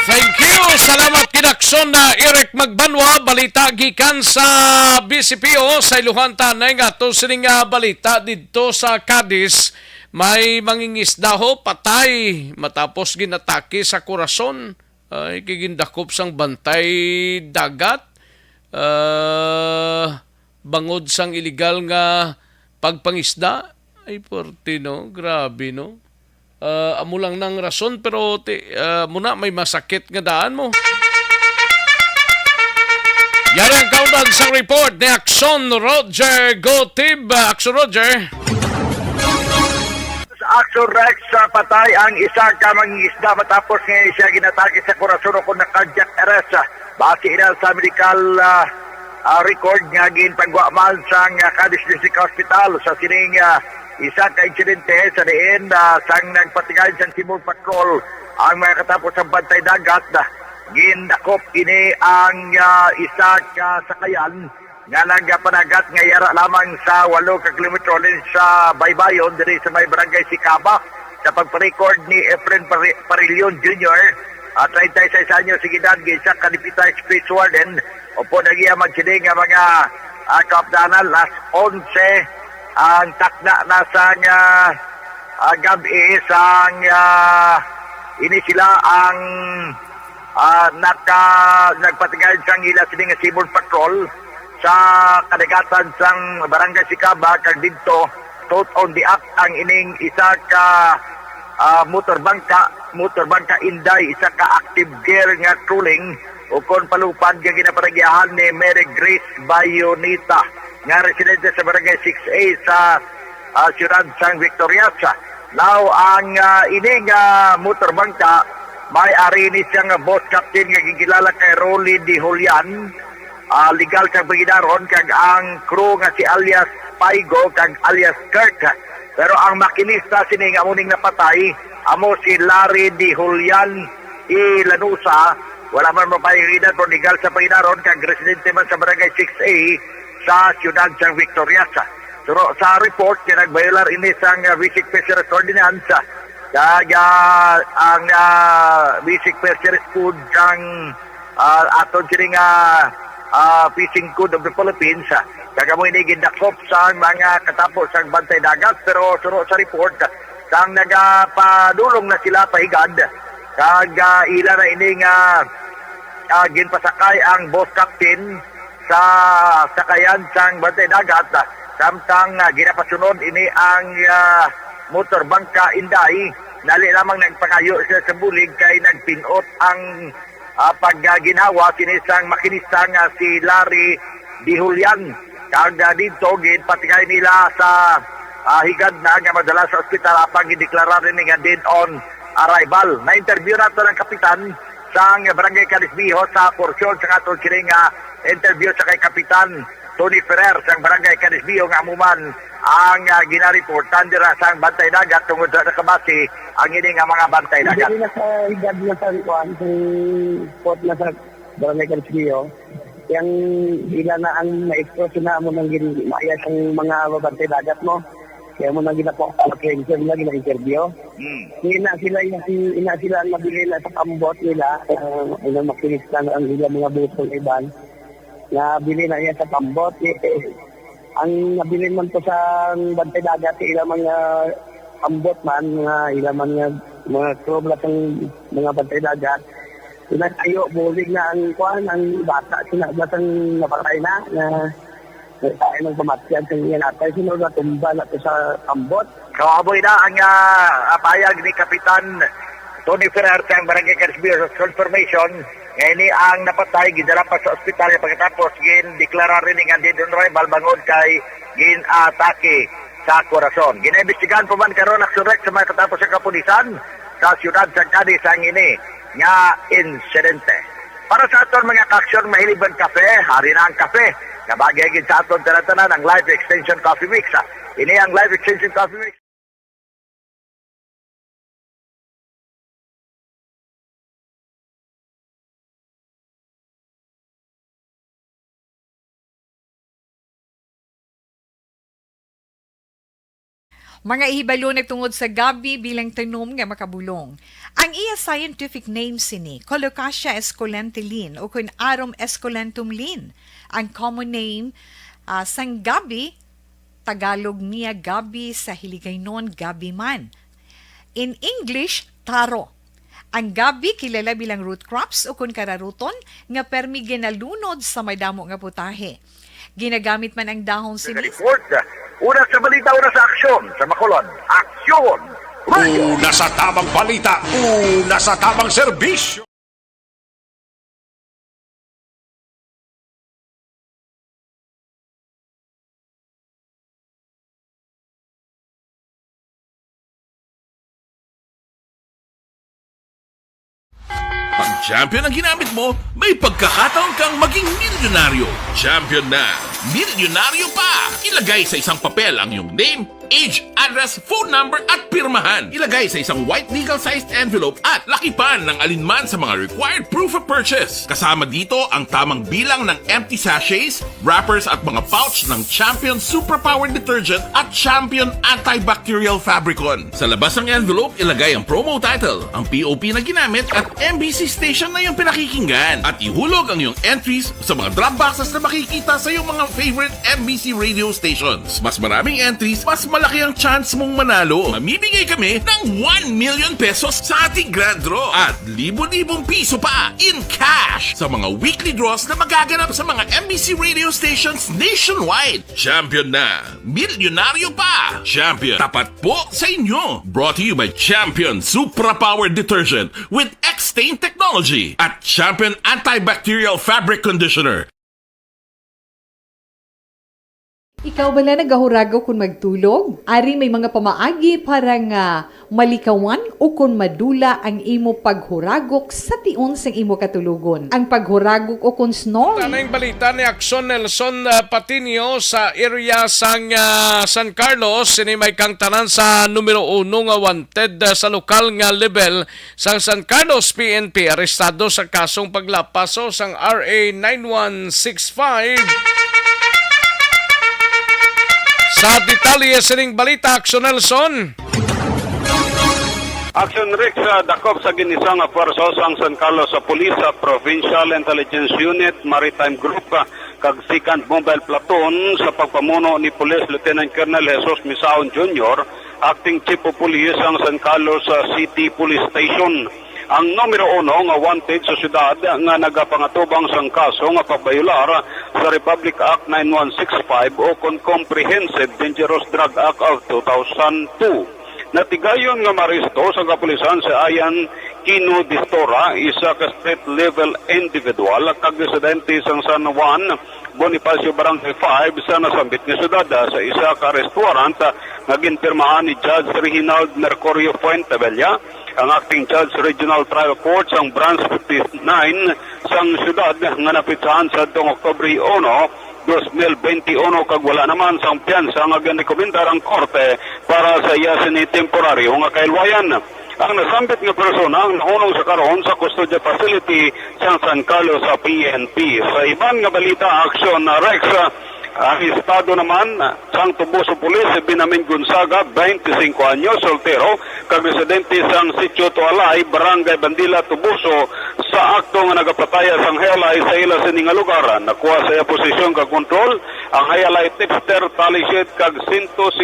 Thank you! Salamat kinakson na Eric Magbanwa, balita gikan sa BCPO sa Iluhan Tanay nga to sining balita dito sa Cadiz. May mangingisda ho, patay matapos ginatake sa Corazon. Ikigindakop sang bantay dagat. Bangod sang illegal nga pagpangisda. Ay, porti no, grabe no. Amo lang ng rason pero muna may masakit nga daan mo. Yan ang countdown sa report ni Action Roger Gotib. Action Roger. Action Rex patay ang isa ka mangingisda matapos nga siya ginatake sa Corazon kung na-cardiac arrest. Base ina sa medical record nga ginpagwamal sa Cadiz District Hospital sa sining isa ka insidente sa diin sang nagpatingay sa Civil Patrol ang mga katapos ng bantay dagat. Gindakop ini ang isa ka sakayan nga nagpanagat nga yara lamang sa 8 ka kilometro sa Baybayon diri sa may barangay Sikaba sa pagpa-record ni Efren Parillon Jr. 36 anyos sa edad gisa ka Deputy Space Warden upo nagiya magsining nga mga kaapdanan las 11 ang takna na sa gabi sang ini sila ang nagpatingay sang ila sining Civil Patrol sa kadagatan sang barangay Sikaba kag didto tot on the act ang ining isa ka motorbangka Inday, isa ka active gear nga trolling o kon palupad nga ginaparagyahan ni Mary Grace Bayonita nga residente sa barangay 6A sa siyudad sang Victorias. Now ang ining motorbangka may ari ni siyang boss captain nga gigilala kay Rolly Di Julian. Legal kang paginaron kag ang crew nga si alias Paigo kag alias Kirk. Pero ang makinista sining amuning napatay amo si Larry Di Julian I Lanusa, wala man mapahingida pero legal sa Panginaron, kag residente man sa Barangay 6A sa siyudad sang Victorias. So sa report, nagbayolar ini sang Basic Fisheries Ordinance, kag ang Basic Fisheries Code sang aton sining Fishing Code of the Philippines, kagamo ini gidakop sa mga katapos sang bantay dagat, pero suro sa report sang nagapadulong na sila pahigad, kag ila na ini nga ginpasakay ang boss captain sa sakayan sang bantay dagat, samtang ginapasunod ini ang motor bangka Inday, nali lamang nagpakayo sila sa bulig kay nagpinot ang pagginawa sinisang makinista nga si Larry Di Julian, kag dito ginpatikay nila sa higad na nga madala sa ospital apang gideklara rin nga dead on arrival. Na-interview nato ng kapitan sa Barangay Canisbiho sa porsyon sa katong sining interview sa kay Kapitan Tony Ferrer sa Barangay Canisbiho nga amuman ang ginariportan dira sa bantay dagat tungod sa nakabase ang ini nga mga bantay dagat. Hindi na sa higad na sa kuan kung spot na sa Barangay Canisbiho, yang ila na ang na-expose na mo nang ginayas ang mga bantay dagat mo. Kaya mo nang ginapo ang attention na gina-interview. Ina sila ang mabili na sa kambot nila, ang makinis na ang ilang mga butong iban. Nabili na niya sa kambot. Ang nabili man to sa bantay dagat, ilang mga kambot man, ilang mga kroblat ng mga bantay dagat. Tayo, bulig na ang kuhan, ang bata, sinaglatang napatay na tayo ng pamatyan sa niya natin. Sinunod na tumba na to sa kambot. Kawaboy na ang payag ni Kapitan Tony Ferrer sa Barangay Canisbiho sa confirmation. Ngayon ang napatay, gidala pa sa ospital pagkatapos gin-deklara rin nga dead on arrival bangod kay gin-atake sa korason. Ginaimbestigahan pa man karon aksurek sa mga katapos sa kapulisan sa siyudad sa Cadiz ang ini nga insidente. Para sa aton mga kaksyon mahiliban kape, hari na ang kape. Nabagay gid sa aton tanan ang Life Extension Coffee Mix. Ini ang Life Extension Coffee Mix. Mga ihibalo nagtungod sa gabi bilang tanom nga makabulong. Ang iya scientific name sini, Colocasia esculentilin o kun Arum esculentum lin. Ang common name sang gabi, Tagalog niya gabi, sa Hiligaynon gabi man. In English, taro. Ang gabi kilala bilang root crops o kun kararuton nga permi ginalunod sa may damo nga putahe. Ginagamit man ang dahon sini. Una sa balita, una sa aksyon. Sa Makulon, aksyon! Una sa tamang balita, una sa tamang serbisyo. Pag champion ang ginamit mo, may pagkakataon kang maging milyonaryo. Champion na! Milyonaryo pa! Ilagay sa isang papel ang iyong name, age, address, phone number at pirmahan. Ilagay sa isang white legal-sized envelope at lakipan ng alinman sa mga required proof of purchase. Kasama dito ang tamang bilang ng empty sachets, wrappers at mga pouch ng Champion Superpower Detergent at Champion Antibacterial Fabricon. Sa labas ng envelope, ilagay ang promo title, ang POP na ginamit at MBC station na yung pinakikinggan. At ihulog ang iyong entries sa mga drop boxes na makikita sa iyong mga favorite MBC radio stations. Mas maraming entries, mas malaki ang chance mong manalo. Mamimigay kami ng 1 million pesos sa ating grand draw at libo-libong piso pa in cash sa mga weekly draws na magaganap sa mga MBC radio stations nationwide. Champion na! Milyonaryo pa! Champion, tapat po sa inyo! Brought to you by Champion Superpower Detergent with X-Stain Technology at Champion Antibacterial Fabric Conditioner. Ikaw bala nagahuragaw kung magtulog? Ari may mga pamaagi para nga malikawan o kung madula ang imo paghuragok sa tion sang imo katulugon. Ang paghuragok o kung snore. Tanang balita ni Axon Nelson Patinio sa area sang San Carlos, sini may kang tanan sa numero 1 nga wanted sa lokal nga level sang San Carlos PNP arestado sa kasong paglapaso sang RA 9165. Sa detalye sining balita, Axon Nelson. Action Rick sa dakop sa ginisang puwersa sang San Carlos sa Police Provincial Intelligence Unit Maritime Group kag Second Mobile Platoon sa pagpamuno ni Police Lieutenant Colonel Jesus Misaon Jr., Acting Chief of Police ang San Carlos City Police Station. Ang numero 1 nga wanted sa syudad nga nagapangatubang sang kaso nga pagbayular sa Republic Act 9165 o Comprehensive Dangerous Drug Act of 2002. Natigayon nga maristo sa kapulisan sa Ayan Kino Distora, isa ka state level individual kag residente sang San Juan Bonifacio Barangay 5 sa nasambit nga syudad sa isa ka restaurant nga ginpirmahan ni Judge Reginald Mercurio Fuentebella, ang acting judge regional trial court sang branch 59 sang syudad nga napitsahan sa Oktubre 1, 2021 kag wala naman sang piyansa nga ginrekomendar ang korte para sa iya sini temporaryo nga kailwayan. Ang nasambit nga persona ang nahunong sa karon sa custodial facility sa San Carlos sa PNP. Sa iban nga balita, Action Rex, ang estado naman sang Tubuso Police Binamin Gonzaga, 25 anyos, soltero, kag residente sang Sitio Tualay, Barangay Bandila, Tubuso, sa akto nga nagapataya sang hayalay sa ila sining nga lugar. Nakuha sa iya posisyon kag kontrol ang hayalay tipster talished kag 155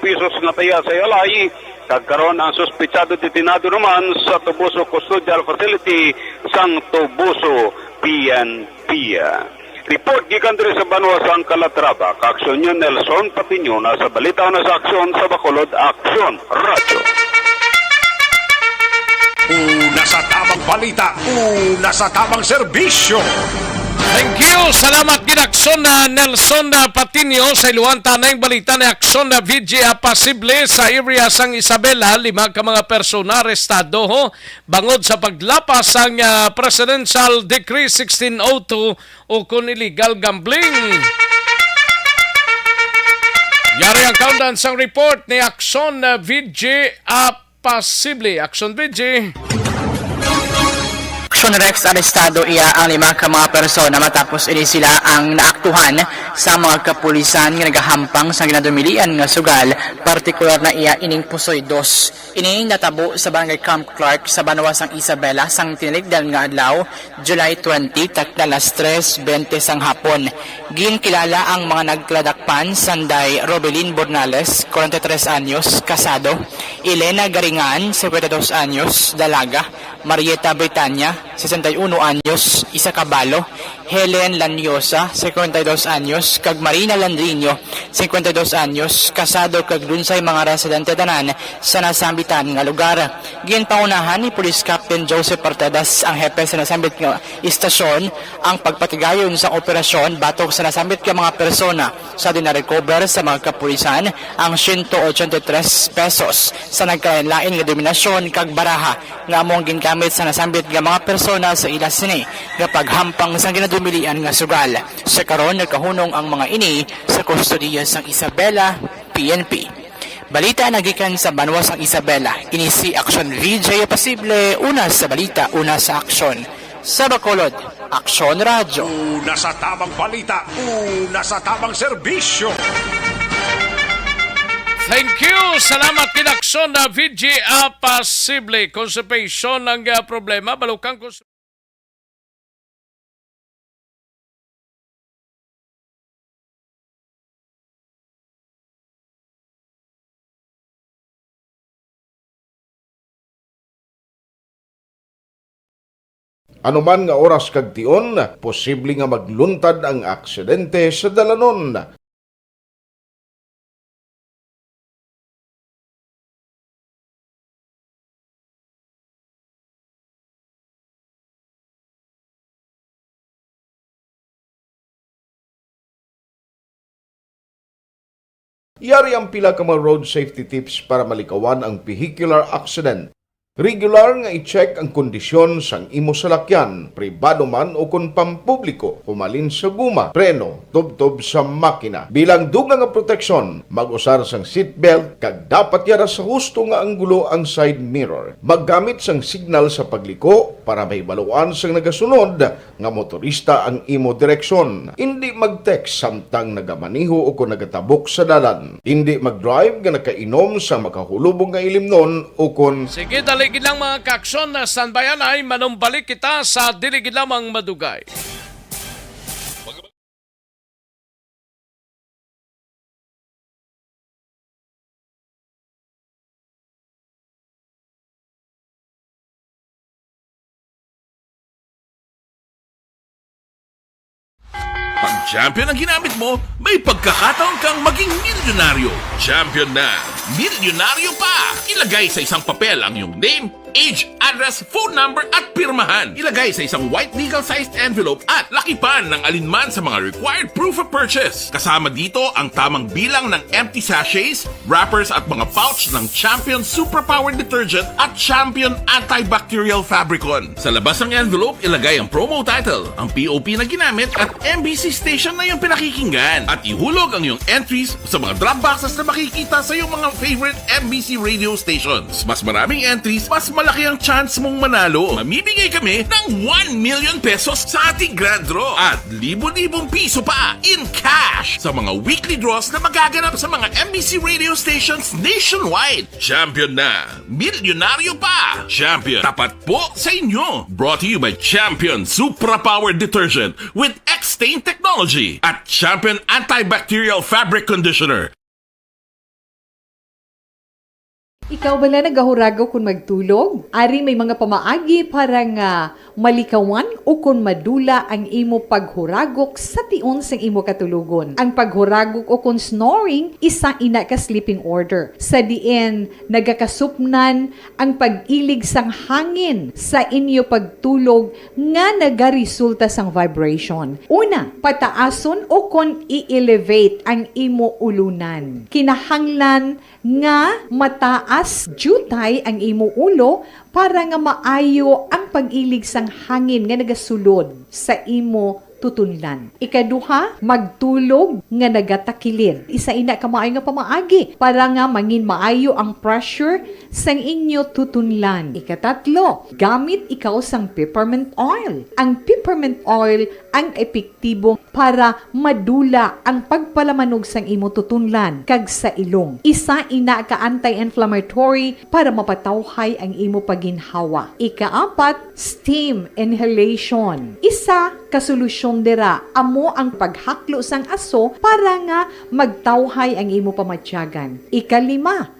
pesos nga taya sa hayalay. Kag karon ang suspitsado detinado naman sa Tubuso Custodial Facility sang Tubuso PNP. Report gikan diri sa Banwa sang Calatrava, Aksyon yun Nelson Patinio na sa balita na sa Aksyon sa Bacolod, Aksyon Radyo. Una sa tamang balita, una sa tamang serbisyo. Thank you. Salamat gid Akson na Nelson Patinio sa iluhan tanay balita ni Akson na VJ Apasible sa area sang Isabela. 5 ka mga persona arestado bangod sa paglapas sang Presidential Decree 1602 o kun illegal gambling. Yari ang countdown sang report ni Akson VJ Apasible. Akson VJ. Action Rex arestado iya ang 5 ka mga persona matapos ini sila ang naaktuhan sa mga kapulisan nga nagahampang sa ginadumilian nga sugal, partikular na iya ining Pusoy 2. Ini natabo sa Barangay Camp Clark sa Banwa sang Isabela sang tiniligdan nga adlaw, July 20 takda alas 3:20 sang hapon. Ginkilala ang mga nagkladakpan sanday Robelin Bornales, 43 anyos, kasado, Elena Garingan, 52 anyos, dalaga, Marieta Britanya, 61 anyos, isa kabalo, Helen Lanyosa, 52 anyos, kag Marina Landriño, 52 anyos, kasado kag dunsay mga residente tanan sa nasambitan nga lugar. Ginpaunahan ni Police Captain Joseph Portedas, ang hepe sa nasambit nga istasyon, ang pagpatigayon sa operasyon batok sa nasambit nga mga persona sa dinarecover sa mga kapulisan ang 183 pesos sa nagkalain-lain nga dominasyon kag baraha nga among gingamit sa nasambit nga mga persona sa ila sini nga paghampang sa ginadumilian nga sugal. Sa karon nagkahunong ang mga ini sa kustodiya sang Isabela PNP. Balita nagikan sa Banwa sang Isabela. Ini si Action VJ Pasible, una sa balita, una sa aksyon. Sa Bacolod, Aksyon Radyo. Una sa tamang balita, una sa tamang serbisyo. Thank you. Salamat kay Akson na VJ Apasible. Constipation ang problema. Balukang Anuman nga oras kag tion, posible nga magluntad ang aksidente sa dalanon. Yari ang pila ka mga road safety tips para malikawan ang vehicular accident. Regular nga i-check ang kondisyon sang imo salakyan, pribado man o kung pampubliko, humalin sa guma, preno, tubtob sa makina. Bilang dugang nga proteksyon, mag-usar sang seatbelt, kag dapat yara sa husto nga anggulo ang side mirror. Maggamit sang signal sa pagliko para mahibaluan sang nagasunod nga motorista ang imo direksyon. Hindi mag-text samtang nagamaniho o kung nagatabok sa dalan. Hindi mag-drive nga nakainom sa makahulubong nga ilimnon o kung Sige, daligid lang mga kaaksyon na standbyan ay manumbalik kita sa diligid lamang madugay. Pag champion ang ginamit mo, may pagkakataon kang maging milyonaryo. Champion na! Milyonaryo pa! Ilagay sa isang papel ang iyong name, age, address, phone number at pirmahan. Ilagay sa isang white legal-sized envelope at lakipan ng alinman sa mga required proof of purchase. Kasama dito ang tamang bilang ng empty sachets, wrappers at mga pouch ng Champion Superpower Detergent at Champion Antibacterial Fabricon. Sa labas ng envelope, ilagay ang promo title, ang POP na ginamit at MBC station na yung pinakikinggan. At ihulog ang iyong entries sa mga drop boxes na makikita sa iyong mga favorite MBC radio stations. Mas maraming entries, mas malaki ang chance mong manalo. Mamimigay kami ng 1 million pesos sa ating grand draw at libo-libong piso pa in cash sa mga weekly draws na magaganap sa mga MBC radio stations nationwide. Champion na! Milyonaryo pa! Champion, tapat po sa inyo! Brought to you by Champion Superpower Detergent with X-Stain Technology at Champion Antibacterial Fabric Conditioner. Ikaw bala nagahurago kung magtulog? Ari may mga pamaagi para nga malikawan o kung madula ang imo paghuragok sa tion sang imo katulugon. Ang paghuragok o kung snoring, isa ina ka sleeping order. Sa diin, nagakasupnan ang pag-ilig sang hangin sa inyo pagtulog nga nagaresulta sang vibration. Una, pataason o kung i-elevate ang imo ulunan. Kinahanglan nga mataas jutay ang imo ulo para nga maayo ang pag-ilig sang hangin nga nagasulod sa imo tutunlan. Ikaduha, magtulog nga nagatakilid. Isa ina ka maayo nga pamaagi para nga mangin maayo ang pressure sang inyo tutunlan. Ikatatlo, gamit ikaw sang peppermint oil. Ang peppermint oil ang epektibo para madula ang pagpalamanog sang imo tutunlan kag sa ilong. Isa ina ka anti-inflammatory para mapatawhay ang imo paginhawa. Ikaapat, steam inhalation. Isa ka solusyon dira amo ang paghaklo sang aso para nga magtawhay ang imo pamatyagan. Ikalima,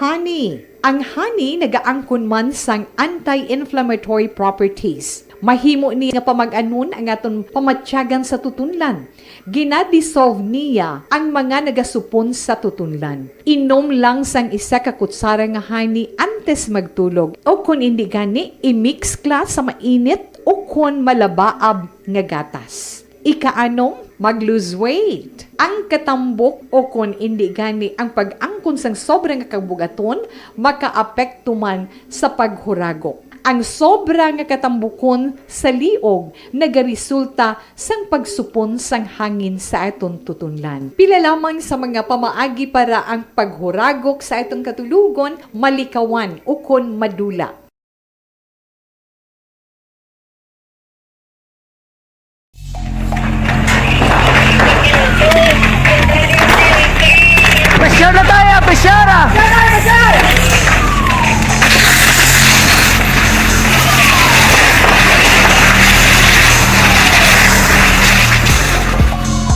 honey. Ang honey nagaangkon man sang anti-inflammatory properties. Mahimo ni nga pamag-anon ang aton pamatyagan sa tutunlan. Ginadissolve niya ang mga nagasupon sa tutunlan. Inom lang sang isa ka kutsara nga honey antes magtulog. O kung hindi gani, i-mix class sa mainit o kung malabaab nga gatas. Ikaanom, mag-lose weight. Ang katambok o kung hindi gani ang pag-angkon sang sobrang kabugaton, makaapekto man sa paghuragok. Ang sobra nga katambukon sa liog nagaresulta sang pagsupon sang hangin sa aton tutunlan. Pila lamang sa mga pamaagi para ang paghuragok sa aton katulugon malikawan o kon madula. Pressure na tayo, pressure!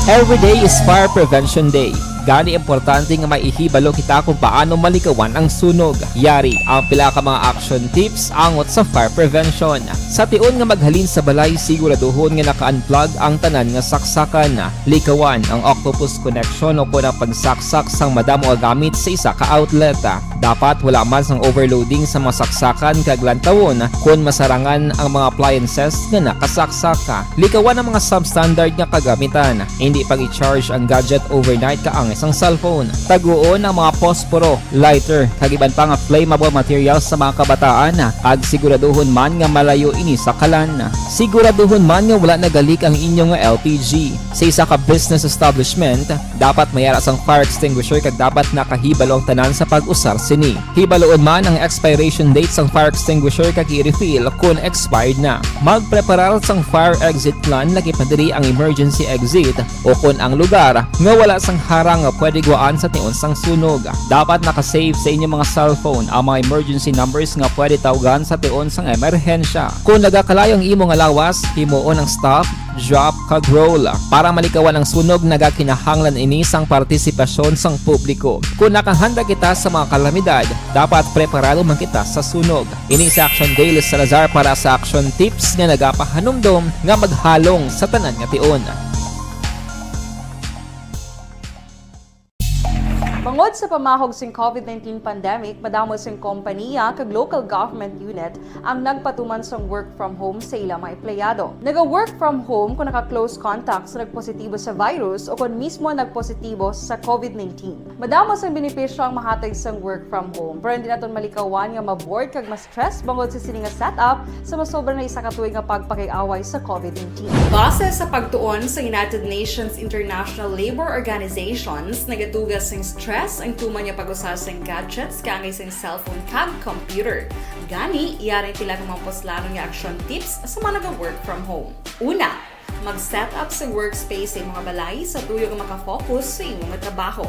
Every day is Fire Prevention Day. Gani importante nga maihibalo kita kung paano malikawan ang sunog. Yari ang pila ka mga action tips angot sa fire prevention. Sa tion nga maghalin sa balay, siguraduhon nga naka-unplug ang tanan nga saksakan. Likawan ang octopus connection o kung ang pagsaksak sang madamo nga gamit sa isa ka outlet. Dapat wala man sang overloading sa mga saksakan kag lantawon kung masarangan ang mga appliances nga nakasaksaka. Likawan ang mga substandard nga kagamitan. Hindi pag i-charge ang gadget overnight kaang isang cellphone. Taguon ang mga posporo, lighter, kagiban pa nga flammable materials sa mga kabataan ag siguraduhon man nga malayo ini sa kalan. Siguraduhon man nga wala nagalik ang inyong LPG. Sa isa ka business establishment, dapat mayara sang fire extinguisher kag dapat nakahibalo ang tanan sa pag-usar sini. Hibaloon man ang expiration date sang fire extinguisher kag i-refill kung expired na. Magpreparar sang fire exit plan lagi padiri ang emergency exit o kung ang lugar nga wala sang harang nga pwede guaan sa tion sang sunog. Dapat nakasave sa inyong mga cellphone ang mga emergency numbers nga pwede tawagan sa tion sang emerhensya. Kung nagakalayo ang imo nga lawas, himuon ang stop, drop kag roll para malikawan ang sunog nagakinahanglan ini sang partisipasyon sang publiko. Kung nakahanda kita sa mga kalamidad, dapat preparado man kita sa sunog. Ini sa Action Daily Salazar para sa action tips nga nagapahanumdom nga maghalong sa tanan nga tion. Bangod sa pamahog sing COVID-19 pandemic, madamo sing kompanya kag local government unit ang nagpatuman sang work from home sa ilang mga empleyado. Naga-work from home kung naka-close contacts na nagpositibo sa virus o kung mismo nagpositibo sa COVID-19. Madamo sang benepisyo ang mahatag sang work from home, pero hindi naton malikawan nga maboard kag ma-stress bangod sa sini nga setup sa masobra na isa ka tuig nga pagpakiaway sa COVID-19. Base sa pagtuon sa United Nations International Labour Organizations, nagatugas sing stress ang tuman niya pag-usar sa gadgets kaangay sa cellphone kag computer. Gani, iyari tila ng mga poslanong nga action tips sa mga nag-work from home. Una, mag-set up sa workspace sa imong balay sa tuyo nga makafocus sa imong trabaho.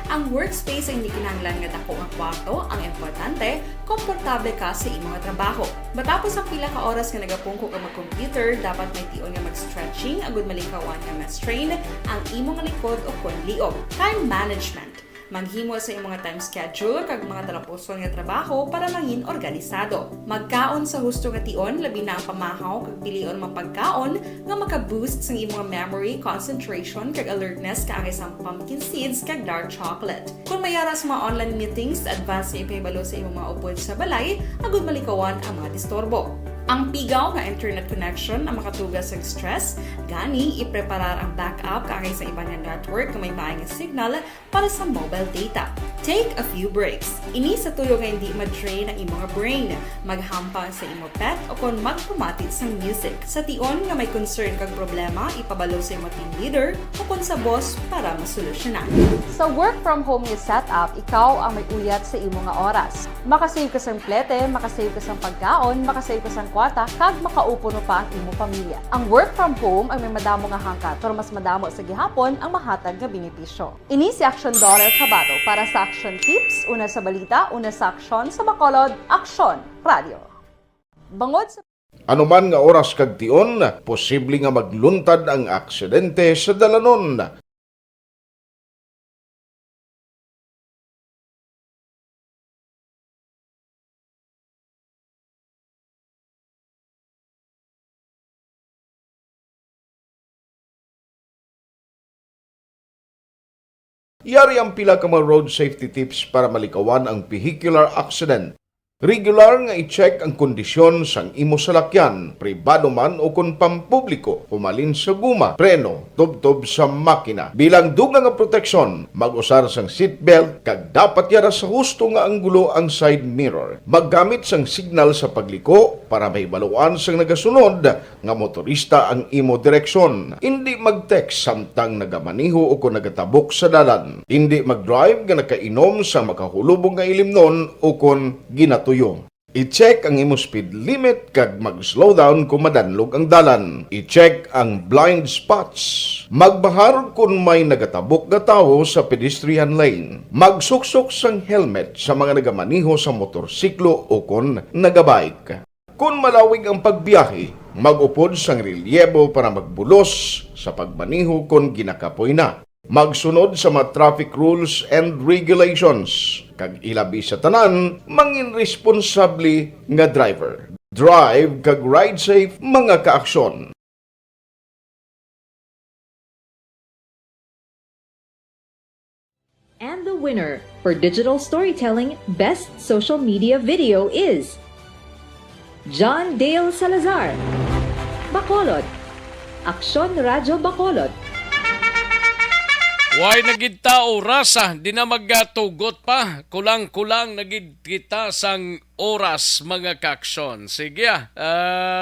Ang workspace ay hindi kinahanglan nga dako nga kwarto, ang importante, komportable ka sa imong trabaho. Matapos ang pila ka oras nga nagapungko ka mag-computer, dapat may tion nga mag-stretching agud malikawan nga ma-strain ang imong likod o kon liog. Time management. Maghimo sa imong time schedule kag mga talapuson nga trabaho para mangin organisado. Magkaon sa husto nga tion, labi na ang pamahaw kag pilion mga pagkaon nga maka-boost sa imong memory, concentration kag alertness kaangay sa pumpkin seeds kag dark chocolate. Kung mayara sa mga online meetings, advance sa ipahibalo sa imong mga upod sa balay, agud malikawan ang mga disturbo. Ang pigaw nga internet connection ang makatugas sa stress, gani ipreparar ang backup kaangay sa ibang network na may maayong signal para sa mobile data. Take a few breaks. Ini sa tuyo nga hindi ma-drain ang imong brain, maghampang sa imong pet o kung magpumatit sa music. Sa tion nga may concern kag problema, ipabalo sa imong team leader o kung sa boss para masolusyonan. Sa work from home nga setup, ikaw ang may uyat sa imong nga oras. Makasave ka sang plete, makasave ka sang pagkaon, makasave ka sang kwarta, kag makaupo no pa ang imong pamilya. Ang work from home ay may madamo nga hangkat, pero mas madamo sa gihapon ang mahatag nga benepisyo. Ini si Action Dorel Cabato para sa Action Tips, una sa balita, una sa aksyon, sa Bacolod, Aksyon Radio. Bangod sa Anuman nga oras kag tion, posible nga magluntad ang aksidente sa dalanon. Yari ang pila ka mga road safety tips para malikawan ang vehicular accident. Regular nga i-check ang kondisyon sang imo salakyan, pribado man o kung pampubliko, humalin sa guma, preno, tubtob sa makina. Bilang dugang nga proteksyon, mag-usar sang seatbelt, kag dapat yara sa husto nga anggulo ang side mirror. Maggamit sang signal sa pagliko para may baluan sang nagasunod nga motorista ang imo direksyon. Hindi mag-text samtang nagamaniho o kung nagatabok sa dalan. Hindi mag-drive nga nakainom sa makahulubong nga ilimnon o kung ginatuyo. I-check ang imo speed limit kag mag-slow down kung madanlog ang dalan. I-check ang blind spots. Magbahar kung may nagatabok nga tawo sa pedestrian lane. Magsuksok sang helmet sa mga nagamaniho sa motorsiklo o kung nagabike. Kung malawig ang pagbiyahe, mag-upod sang relyebo para magbulos sa pagbaniho kung ginakapoy na. Magsunod sa mga traffic rules and regulations. Kag ilabi sa tanan, mangin responsable nga driver. Drive kag ride safe mga kaaksyon. And the winner for Digital Storytelling Best Social Media Video is John Dale Salazar, Bacolod, Aksyon Radio Bacolod. Why nagid ta oras di na magatugot pa. Kulang-kulang nagid kita sang oras mga kaksyon. Sige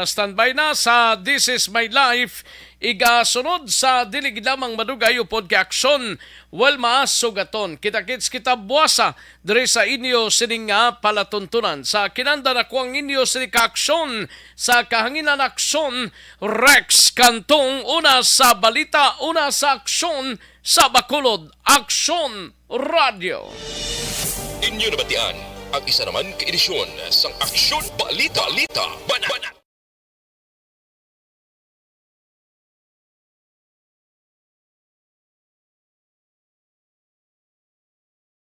standby na sa This Is My Life. Iga sunod sa dilig lamang madugay upod ka aksyon. Walma sugaton. Kita-kits kita buwasa diri sa inyo sining nga palatuntunan. Sa kinanda na kuang inyo sining ka-aksyon sa kahanginan aksyon Rex Kantong una sa balita, una sa aksyon sa Bacolod Aksyon Radio. Inyo nabatian ang isa naman ka edisyon sang Aksyon Balita.